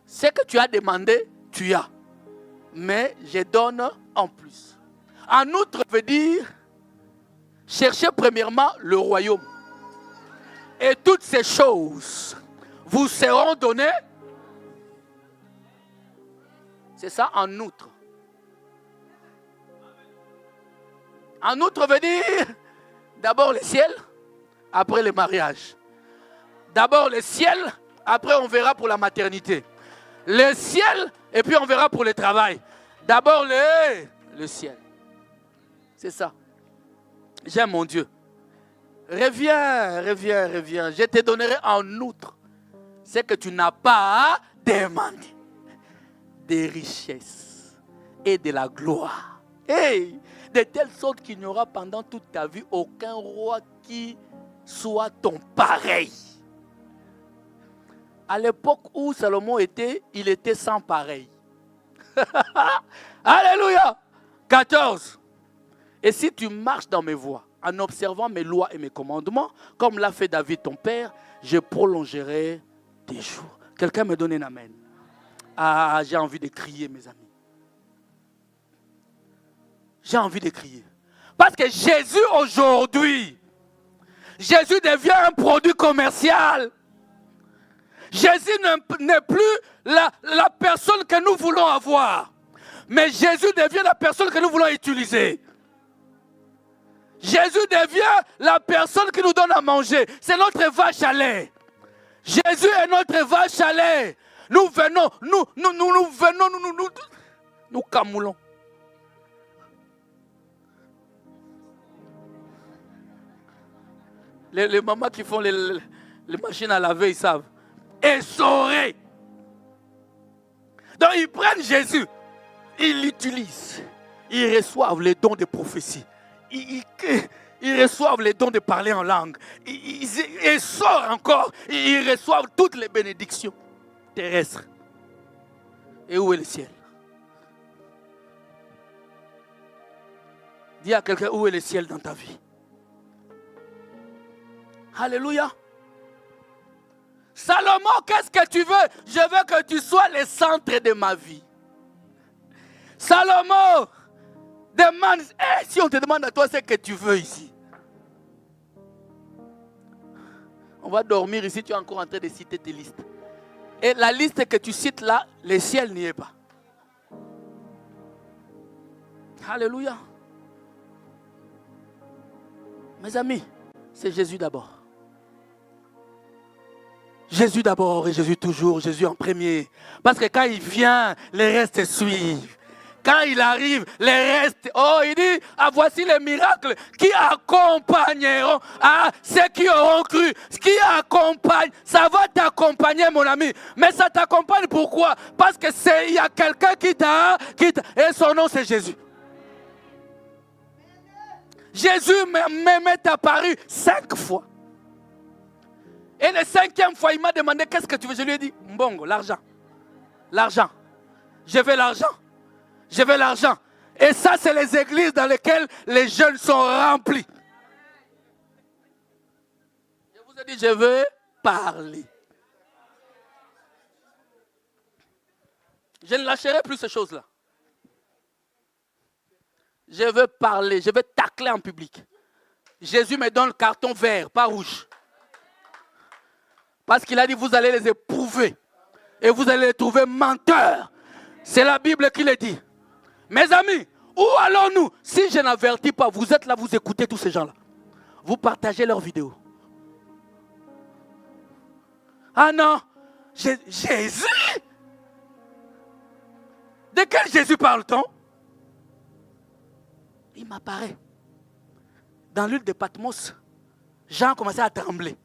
ce que tu as demandé, tu as. Mais je donne en plus. En outre veut dire, cherchez premièrement le royaume. Et toutes ces choses vous seront données. C'est ça en outre. En outre veut dire d'abord le ciel, après le mariage. D'abord le ciel, après on verra pour la maternité. Le ciel, et puis on verra pour le travail. D'abord le ciel. C'est ça. J'aime mon Dieu. Reviens. Je te donnerai en outre ce que tu n'as pas demandé. Des richesses et de la gloire. Hey, de telle sorte qu'il n'y aura pendant toute ta vie aucun roi qui soit ton pareil. À l'époque où Salomon était, il était sans pareil. Alléluia. 14. Et si tu marches dans mes voies, en observant mes lois et mes commandements, comme l'a fait David ton père, je prolongerai tes jours. Quelqu'un me donne un amen. Ah, j'ai envie de crier, mes amis. J'ai envie de crier. Parce que Jésus aujourd'hui, Jésus devient un produit commercial. Jésus n'est plus la personne que nous voulons avoir. Mais Jésus devient la personne que nous voulons utiliser. Jésus devient la personne qui nous donne à manger. C'est notre vache à lait. Jésus est notre vache à lait. Nous venons, nous camoulons. Les mamans qui font les machines à laver, ils savent. Essorés. Donc ils prennent Jésus, ils l'utilisent. Ils reçoivent les dons de prophétie. Ils reçoivent les dons de parler en langue. Ils essorent encore. Ils reçoivent toutes les bénédictions terrestres. Et où est le ciel? Dis à quelqu'un, où est le ciel dans ta vie? Alléluia. Salomon, qu'est-ce que tu veux? Je veux que tu sois le centre de ma vie. Salomon, demande, si on te demande à toi ce que tu veux ici. On va dormir ici, tu es encore en train de citer tes listes. Et la liste que tu cites là, le ciel n'y est pas. Alléluia. Mes amis, c'est Jésus d'abord. Jésus d'abord et Jésus toujours, Jésus en premier. Parce que quand il vient, les restes suivent. Quand il arrive, les restes, il dit, voici les miracles qui accompagneront ceux qui auront cru. Ce qui accompagne, ça va t'accompagner mon ami. Mais ça t'accompagne pourquoi? Parce que il y a quelqu'un qui t'a, et son nom c'est Jésus. Jésus m'est apparu 5 fois. Et la 5e fois, il m'a demandé qu'est-ce que tu veux. Je lui ai dit, Mbongo, l'argent. L'argent. Je veux l'argent. Je veux l'argent. Et ça, c'est les églises dans lesquelles les jeunes sont remplis. Je vous ai dit, je veux parler. Je ne lâcherai plus ces choses-là. Je veux parler, je veux tacler en public. Jésus me donne le carton vert, pas rouge. Parce qu'il a dit, vous allez les éprouver. Et vous allez les trouver menteurs. C'est la Bible qui le dit. Mes amis, où allons-nous? Si je n'avertis pas, vous êtes là, vous écoutez tous ces gens-là. Vous partagez leurs vidéos. Ah non, Jésus? De quel Jésus parle-t-on? Il m'apparaît. Dans l'île de Patmos, Jean commençait à trembler.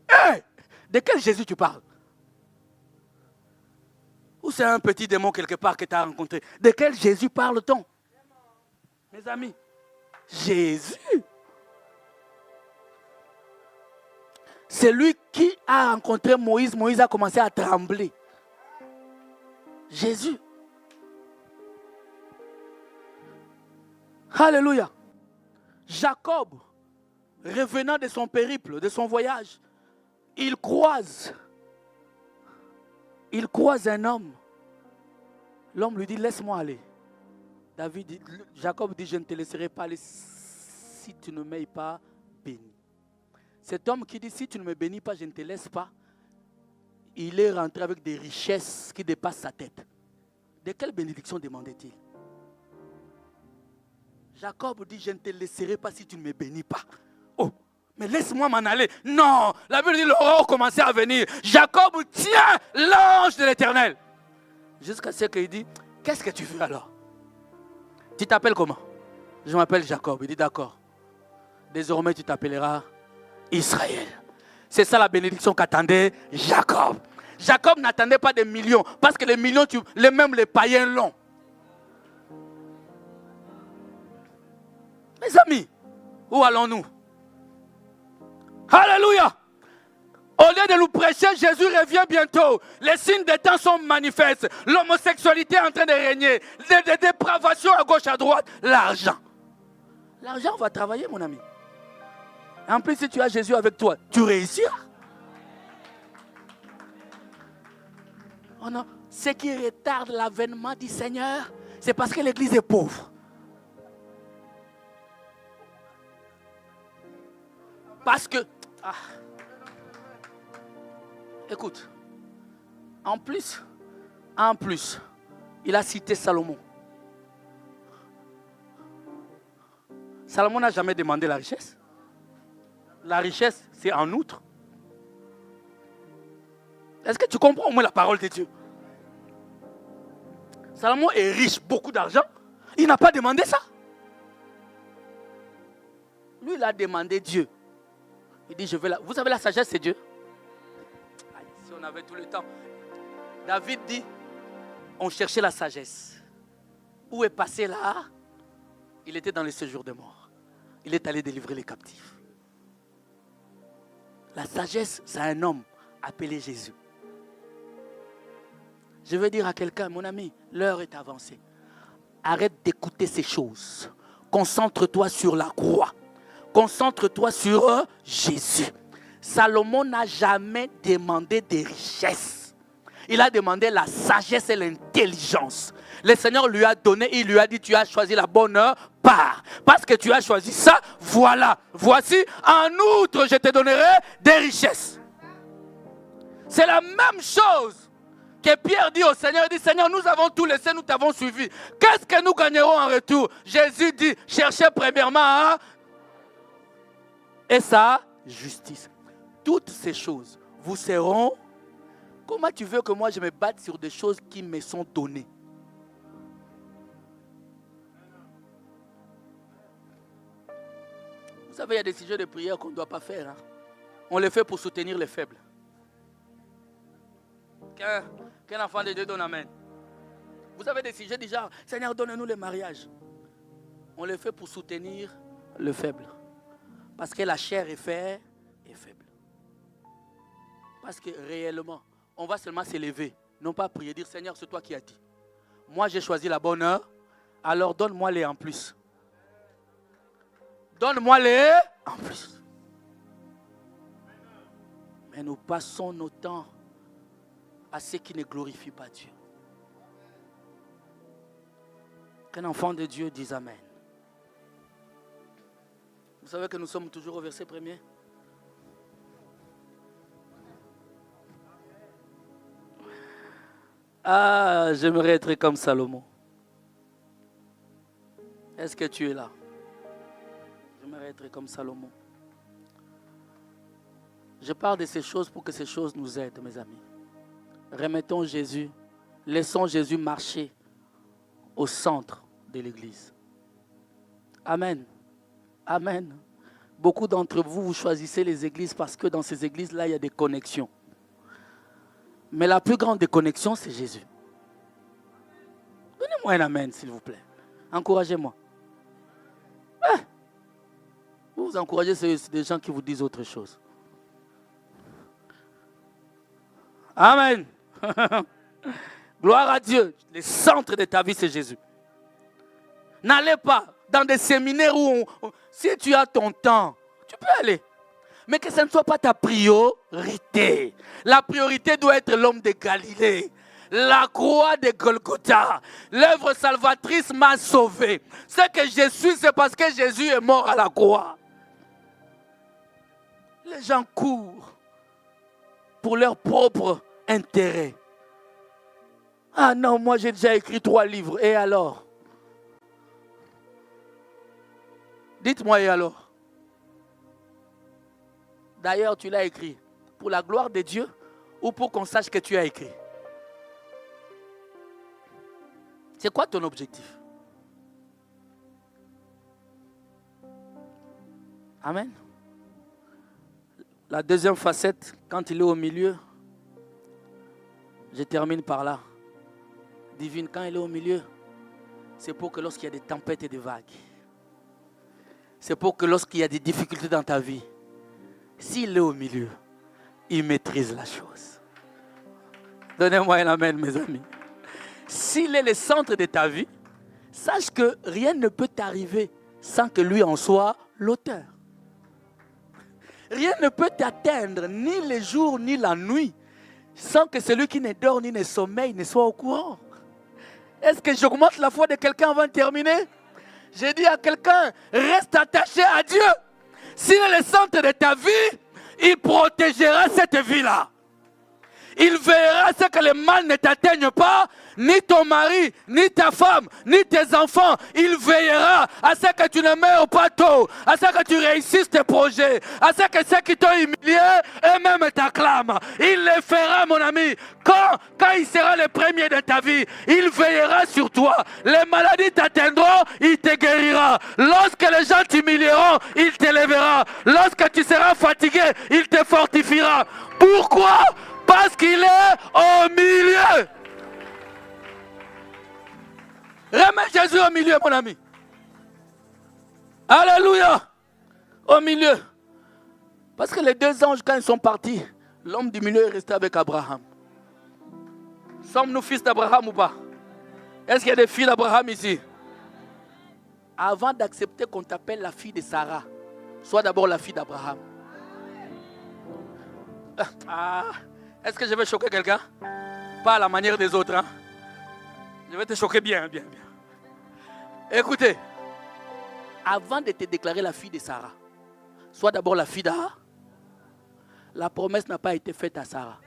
Hey, de quel Jésus tu parles? Ou c'est un petit démon quelque part que tu as rencontré? De quel Jésus parle-t-on? Mes amis, Jésus. C'est lui qui a rencontré Moïse. Moïse a commencé à trembler. Jésus. Alléluia. Jacob, revenant de son périple, de son voyage, il croise un homme. L'homme lui dit, laisse-moi aller. Jacob dit, je ne te laisserai pas aller si tu ne m'aies pas béni. Cet homme qui dit, si tu ne me bénis pas, je ne te laisse pas, il est rentré avec des richesses qui dépassent sa tête. De quelle bénédiction demandait-il? Jacob dit, je ne te laisserai pas si tu ne me bénis pas. Oh, mais laisse-moi m'en aller. Non, la Bible dit, l'aurore commençait à venir. Jacob tient l'ange de l'Éternel. Jusqu'à ce qu'il dit, qu'est-ce que tu veux alors? Tu t'appelles comment? Je m'appelle Jacob. Il dit, d'accord. Désormais, tu t'appelleras Israël. C'est ça la bénédiction qu'attendait Jacob. Jacob n'attendait pas des millions, parce que les millions, même les païens l'ont. Mes amis, où allons-nous? Alléluia! Au lieu de nous prêcher, Jésus revient bientôt. Les signes des temps sont manifestes. L'homosexualité est en train de régner. Des dépravations à gauche, à droite. L'argent. L'argent va travailler, mon ami. En plus, si tu as Jésus avec toi, tu réussiras. Oh non, ce qui retarde l'avènement du Seigneur, c'est parce que l'Église est pauvre. Parce que... Écoute, en plus, il a cité Salomon. Salomon n'a jamais demandé la richesse. La richesse, c'est en outre. Est-ce que tu comprends au moins la parole de Dieu? Salomon est riche, beaucoup d'argent. Il n'a pas demandé ça. Lui, il a demandé Dieu. Il dit, vous avez la sagesse, c'est Dieu. Si on avait tout le temps. David dit, on cherchait la sagesse. Où est passé là? Il était dans le séjour de mort. Il est allé délivrer les captifs. La sagesse, c'est un homme appelé Jésus. Je veux dire à quelqu'un, mon ami, l'heure est avancée. Arrête d'écouter ces choses. Concentre-toi sur la croix. Concentre-toi sur Jésus. Salomon n'a jamais demandé des richesses. Il a demandé la sagesse et l'intelligence. Le Seigneur lui a donné, il lui a dit, tu as choisi la bonne part. Parce que tu as choisi ça, voilà. Voici, en outre, je te donnerai des richesses. C'est la même chose que Pierre dit au Seigneur. Il dit, Seigneur, nous avons tout laissé, nous t'avons suivi. Qu'est-ce que nous gagnerons en retour? Jésus dit, cherchez premièrement et sa justice. Toutes ces choses vous seront... Comment tu veux que moi je me batte sur des choses qui me sont données? Vous savez, il y a des sujets de prière qu'on ne doit pas faire. Hein? On les fait pour soutenir les faibles. Qu'un enfant de Dieu donne amen. Vous avez des sujets du genre, Seigneur, donne-nous le mariage. On les fait pour soutenir le faible. Parce que la chair est faible. Parce que réellement, on va seulement s'élever, non pas prier, dire Seigneur, c'est toi qui as dit. Moi, j'ai choisi la bonne heure, alors donne-moi les en plus. Donne-moi les en plus. Mais nous passons nos temps à ce qui ne glorifie pas Dieu. Qu'un enfant de Dieu dise Amen. Vous savez que nous sommes toujours au verset 1er. Ah, j'aimerais être comme Salomon. Est-ce que tu es là? J'aimerais être comme Salomon. Je parle de ces choses pour que ces choses nous aident, mes amis. Remettons Jésus, laissons Jésus marcher au centre de l'Église. Amen. Amen. Beaucoup d'entre vous, vous choisissez les églises parce que dans ces églises-là, il y a des connexions. Mais la plus grande des connexions, c'est Jésus. Donnez-moi un amen, s'il vous plaît. Encouragez-moi. Vous vous encouragez, c'est des gens qui vous disent autre chose. Amen. Gloire à Dieu. Le centre de ta vie, c'est Jésus. N'allez pas dans des séminaires où, si tu as ton temps, tu peux aller. Mais que ce ne soit pas ta priorité. La priorité doit être l'homme de Galilée. La croix de Golgotha. L'œuvre salvatrice m'a sauvé. Ce que je suis, c'est parce que Jésus est mort à la croix. Les gens courent pour leur propre intérêt. Ah non, moi j'ai déjà écrit 3 livres. Et alors? Dites-moi et alors? D'ailleurs, tu l'as écrit pour la gloire de Dieu ou pour qu'on sache que tu as écrit? C'est quoi ton objectif? Amen. La deuxième facette, quand il est au milieu, je termine par là. Divine, quand il est au milieu, c'est pour que lorsqu'il y a des tempêtes et des vagues, c'est pour que lorsqu'il y a des difficultés dans ta vie, s'il est au milieu, il maîtrise la chose. Donnez-moi un amen, mes amis. S'il est le centre de ta vie, sache que rien ne peut t'arriver sans que lui en soit l'auteur. Rien ne peut t'atteindre, ni le jour, ni la nuit, sans que celui qui ne dort ni ne sommeille ne soit au courant. Est-ce que j'augmente la foi de quelqu'un avant de terminer? J'ai dit à quelqu'un, reste attaché à Dieu. S'il est le centre de ta vie, il protégera cette vie-là. Il veillera à ce que le mal ne t'atteigne pas, ni ton mari, ni ta femme, ni tes enfants. Il veillera à ce que tu ne meurs pas tôt, à ce que tu réussisses tes projets, à ce que ceux qui t'ont humilié eux-mêmes t'acclament. Il le fera, mon ami. Quand il sera le premier de ta vie, il veillera sur toi. Les maladies t'atteindront, il te guérira. Lorsque les gens t'humilieront, il t'élèvera. Lorsque tu seras fatigué, il te fortifiera. Pourquoi? Parce qu'il est au milieu. Remets Jésus au milieu, mon ami. Alléluia. Au milieu. Parce que les deux anges, quand ils sont partis, l'homme du milieu est resté avec Abraham. Sommes-nous fils d'Abraham ou pas? Est-ce qu'il y a des filles d'Abraham ici? Avant d'accepter qu'on t'appelle la fille de Sarah, sois d'abord la fille d'Abraham. Est-ce que je vais choquer quelqu'un? Pas à la manière des autres. Hein? Je vais te choquer bien. Écoutez, avant de te déclarer la fille de Sarah, sois d'abord la fille d'A. La promesse n'a pas été faite à Sarah.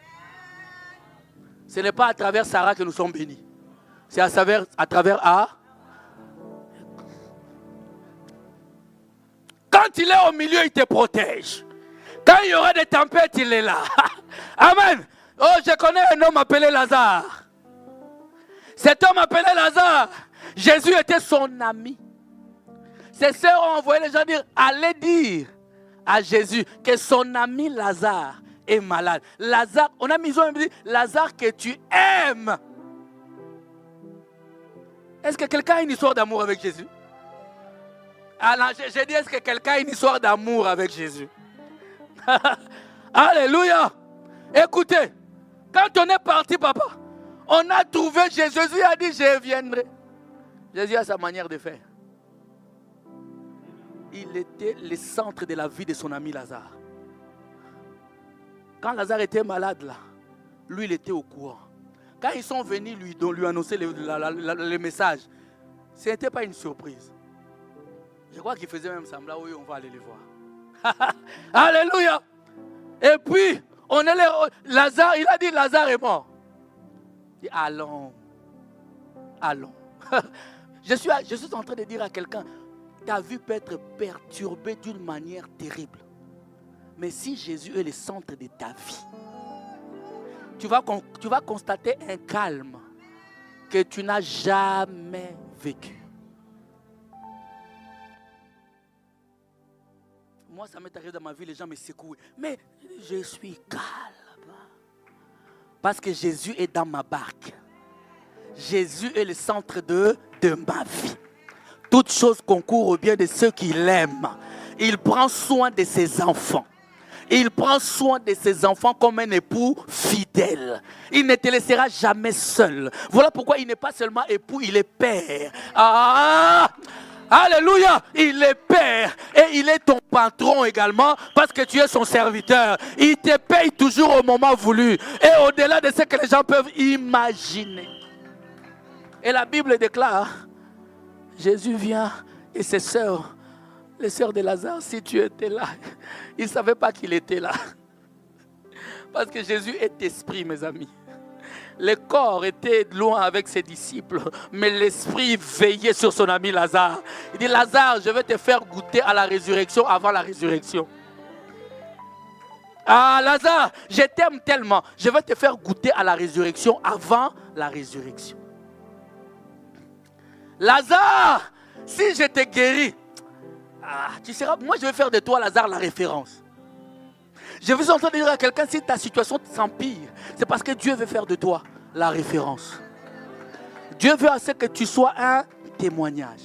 Ce n'est pas à travers Sarah que nous sommes bénis. C'est à travers A. Quand il est au milieu, il te protège. Quand il y aura des tempêtes, il est là. Amen. Oh, je connais un homme appelé Lazare. Cet homme appelé Lazare, Jésus était son ami. Ses sœurs ont envoyé les gens dire, allez dire à Jésus que son ami Lazare est malade. Lazare, on a mis Lazare que tu aimes. Est-ce que quelqu'un a une histoire d'amour avec Jésus? Alors, j'ai dit, est-ce que quelqu'un a une histoire d'amour avec Jésus? Alléluia. Écoutez, quand on est parti, papa, on a trouvé Jésus. Jésus a dit, je viendrai. Jésus a sa manière de faire. Il était le centre de la vie de son ami Lazare. Quand Lazare était malade, là, lui, il était au courant. Quand ils sont venus lui annoncer le message, ce n'était pas une surprise. Je crois qu'il faisait même semblant, oui, on va aller les voir. Alléluia. Et puis, Lazare, il a dit, Lazare est mort. Il dit, allons. Je suis en train de dire à quelqu'un, ta vie peut être perturbée d'une manière terrible. Mais si Jésus est le centre de ta vie, tu vas constater un calme que tu n'as jamais vécu. Moi, ça m'est arrivé dans ma vie, les gens me secouent. Mais je suis calme. Parce que Jésus est dans ma barque. Jésus est le centre de ma vie. Toute chose concourt au bien de ceux qui l'aiment. Il prend soin de ses enfants. Il prend soin de ses enfants comme un époux fidèle. Il ne te laissera jamais seul. Voilà pourquoi il n'est pas seulement époux, il est père. Alléluia, il est père et il est ton patron également parce que tu es son serviteur. Il te paye toujours au moment voulu et au-delà de ce que les gens peuvent imaginer. Et la Bible déclare, Jésus vient et ses sœurs, les sœurs de Lazare, si tu étais là, ils ne savaient pas qu'il était là. Parce que Jésus est esprit, mes amis. Le corps était loin avec ses disciples, mais l'esprit veillait sur son ami Lazare. Il dit, Lazare, je vais te faire goûter à la résurrection avant la résurrection. Ah, Lazare, je t'aime tellement, je vais te faire goûter à la résurrection avant la résurrection. Lazare, si je te guéris, tu seras, moi je vais faire de toi, Lazare, la référence. Je veux entendre dire à quelqu'un, si ta situation s'empire, c'est parce que Dieu veut faire de toi la référence. Dieu veut à ce que tu sois un témoignage.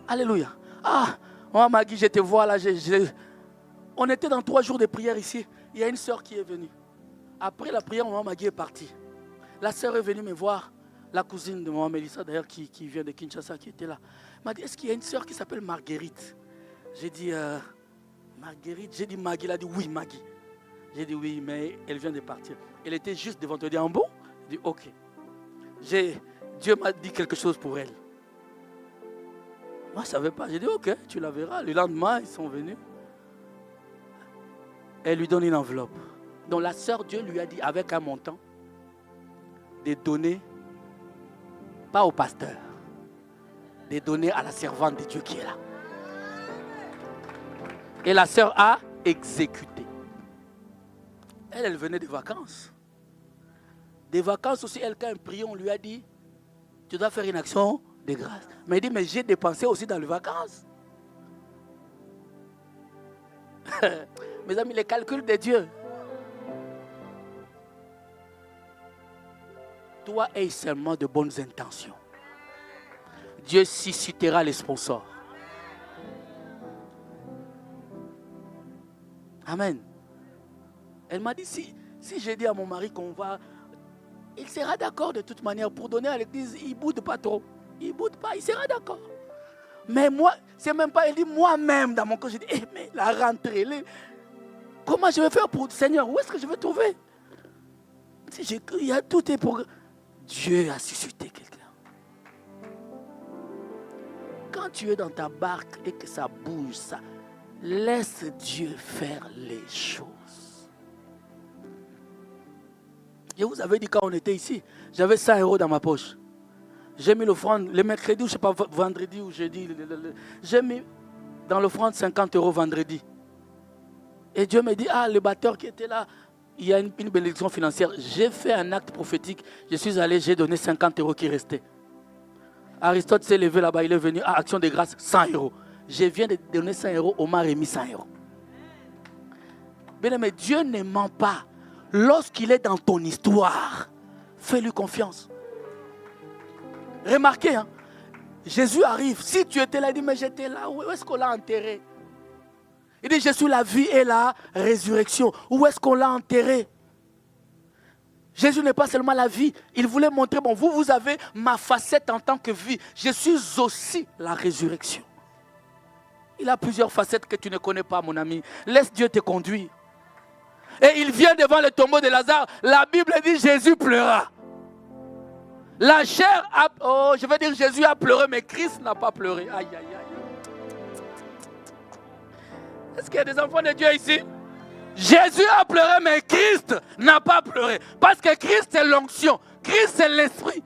Alléluia. Ah, moi Maggie, je te vois là. On était dans 3 jours de prière ici. Il y a une sœur qui est venue. Après la prière, maman Maggie est partie. La sœur est venue me voir. La cousine de maman Mélissa, d'ailleurs, qui vient de Kinshasa, qui était là. Elle m'a dit, est-ce qu'il y a une sœur qui s'appelle Marguerite? J'ai dit, Marguerite, j'ai dit Maggie. Elle a dit, oui, Maggie. J'ai dit, oui, mais elle vient de partir. Elle était juste devant te dire, en bon? J'ai dit, ok. Dieu m'a dit quelque chose pour elle. Moi, je ne savais pas. J'ai dit, ok, tu la verras. Le lendemain, ils sont venus. Elle lui donne une enveloppe. Donc la sœur, Dieu lui a dit, avec un montant, de donner, pas au pasteur, de donner à la servante de Dieu qui est là. Et la sœur a exécuté. Elle venait de vacances. Des vacances aussi, elle, quand elle priait, on lui a dit, tu dois faire une action de grâce. Mais il dit, mais j'ai dépensé aussi dans les vacances. Mes amis, les calculs de Dieu. Toi, aie seulement de bonnes intentions. Dieu suscitera les sponsors. Amen. Elle m'a dit, si j'ai dit à mon mari qu'on va, il sera d'accord de toute manière pour donner à l'église, il ne boude pas trop. Il ne boude pas, il sera d'accord. Mais moi, c'est même pas, elle dit moi-même dans mon corps, je dis, mais la rentrée, comment je vais faire pour, Seigneur, où est-ce que je vais trouver? Il y a tout est pour... Dieu a suscité quelqu'un. Quand tu es dans ta barque et que ça bouge, ça, laisse Dieu faire les choses. Je vous avais dit quand on était ici, j'avais 100 € dans ma poche. J'ai mis l'offrande, le mercredi, ou je ne sais pas, vendredi ou jeudi, j'ai mis dans l'offrande 50 € vendredi. Et Dieu me dit, le batteur qui était là, il y a une bénédiction financière. J'ai fait un acte prophétique, je suis allé, j'ai donné 50 € qui restaient. Aristote s'est levé là-bas, il est venu à Action de Grâce, 100 €. Je viens de donner 100 €, on m'a remis 100 €. Bien, mais Dieu ne ment pas. Lorsqu'il est dans ton histoire, fais-lui confiance. Remarquez, Jésus arrive. Si tu étais là, il dit, mais j'étais là, où est-ce qu'on l'a enterré? Il dit, je suis la vie et la résurrection. Où est-ce qu'on l'a enterré? Jésus n'est pas seulement la vie. Il voulait montrer, bon, vous avez ma facette en tant que vie. Je suis aussi la résurrection. Il a plusieurs facettes que tu ne connais pas, mon ami. Laisse Dieu te conduire. Et il vient devant le tombeau de Lazare. La Bible dit, Jésus pleura. La chair a... je vais dire Jésus a pleuré, mais Christ n'a pas pleuré. Aïe, aïe, aïe. Est-ce qu'il y a des enfants de Dieu ici? Jésus a pleuré, mais Christ n'a pas pleuré. Parce que Christ c'est l'onction. Christ c'est l'esprit.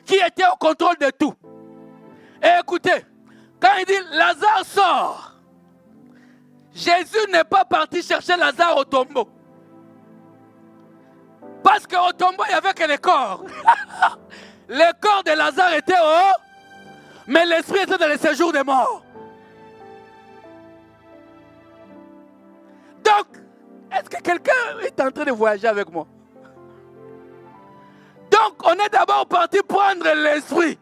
Qui était au contrôle de tout. Et écoutez, quand il dit Lazare sort, Jésus n'est pas parti chercher Lazare au tombeau. Parce qu'au tombeau, il n'y avait que le corps. Le corps de Lazare était haut, mais l'esprit était dans le séjour des morts. Donc, est-ce que quelqu'un est en train de voyager avec moi? Donc, on est d'abord parti prendre l'esprit.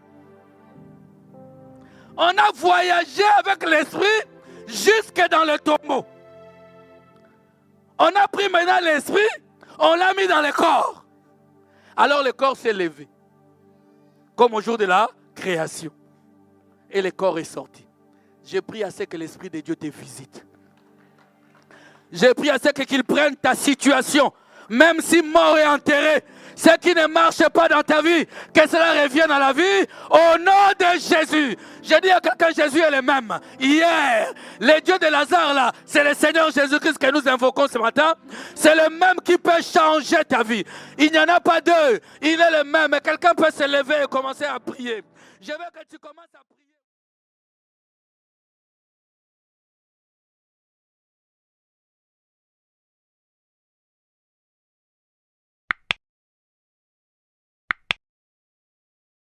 On a voyagé avec l'esprit jusque dans le tombeau. On a pris maintenant l'esprit, on l'a mis dans le corps. Alors le corps s'est levé. Comme au jour de la création. Et le corps est sorti. J'ai prié à ce que l'Esprit de Dieu te visite. J'ai prié à ce qu'il prenne ta situation. même si mort et enterré, ce qui ne marche pas dans ta vie, que cela revienne à la vie, au nom de Jésus. Je dis à quelqu'un, Jésus est le même. Hier, le Dieu de Lazare là, c'est le Seigneur Jésus-Christ que nous invoquons ce matin. C'est le même qui peut changer ta vie. Il n'y en a pas deux, il est le même. Quelqu'un peut se lever et commencer à prier. Je veux que tu commences à prier.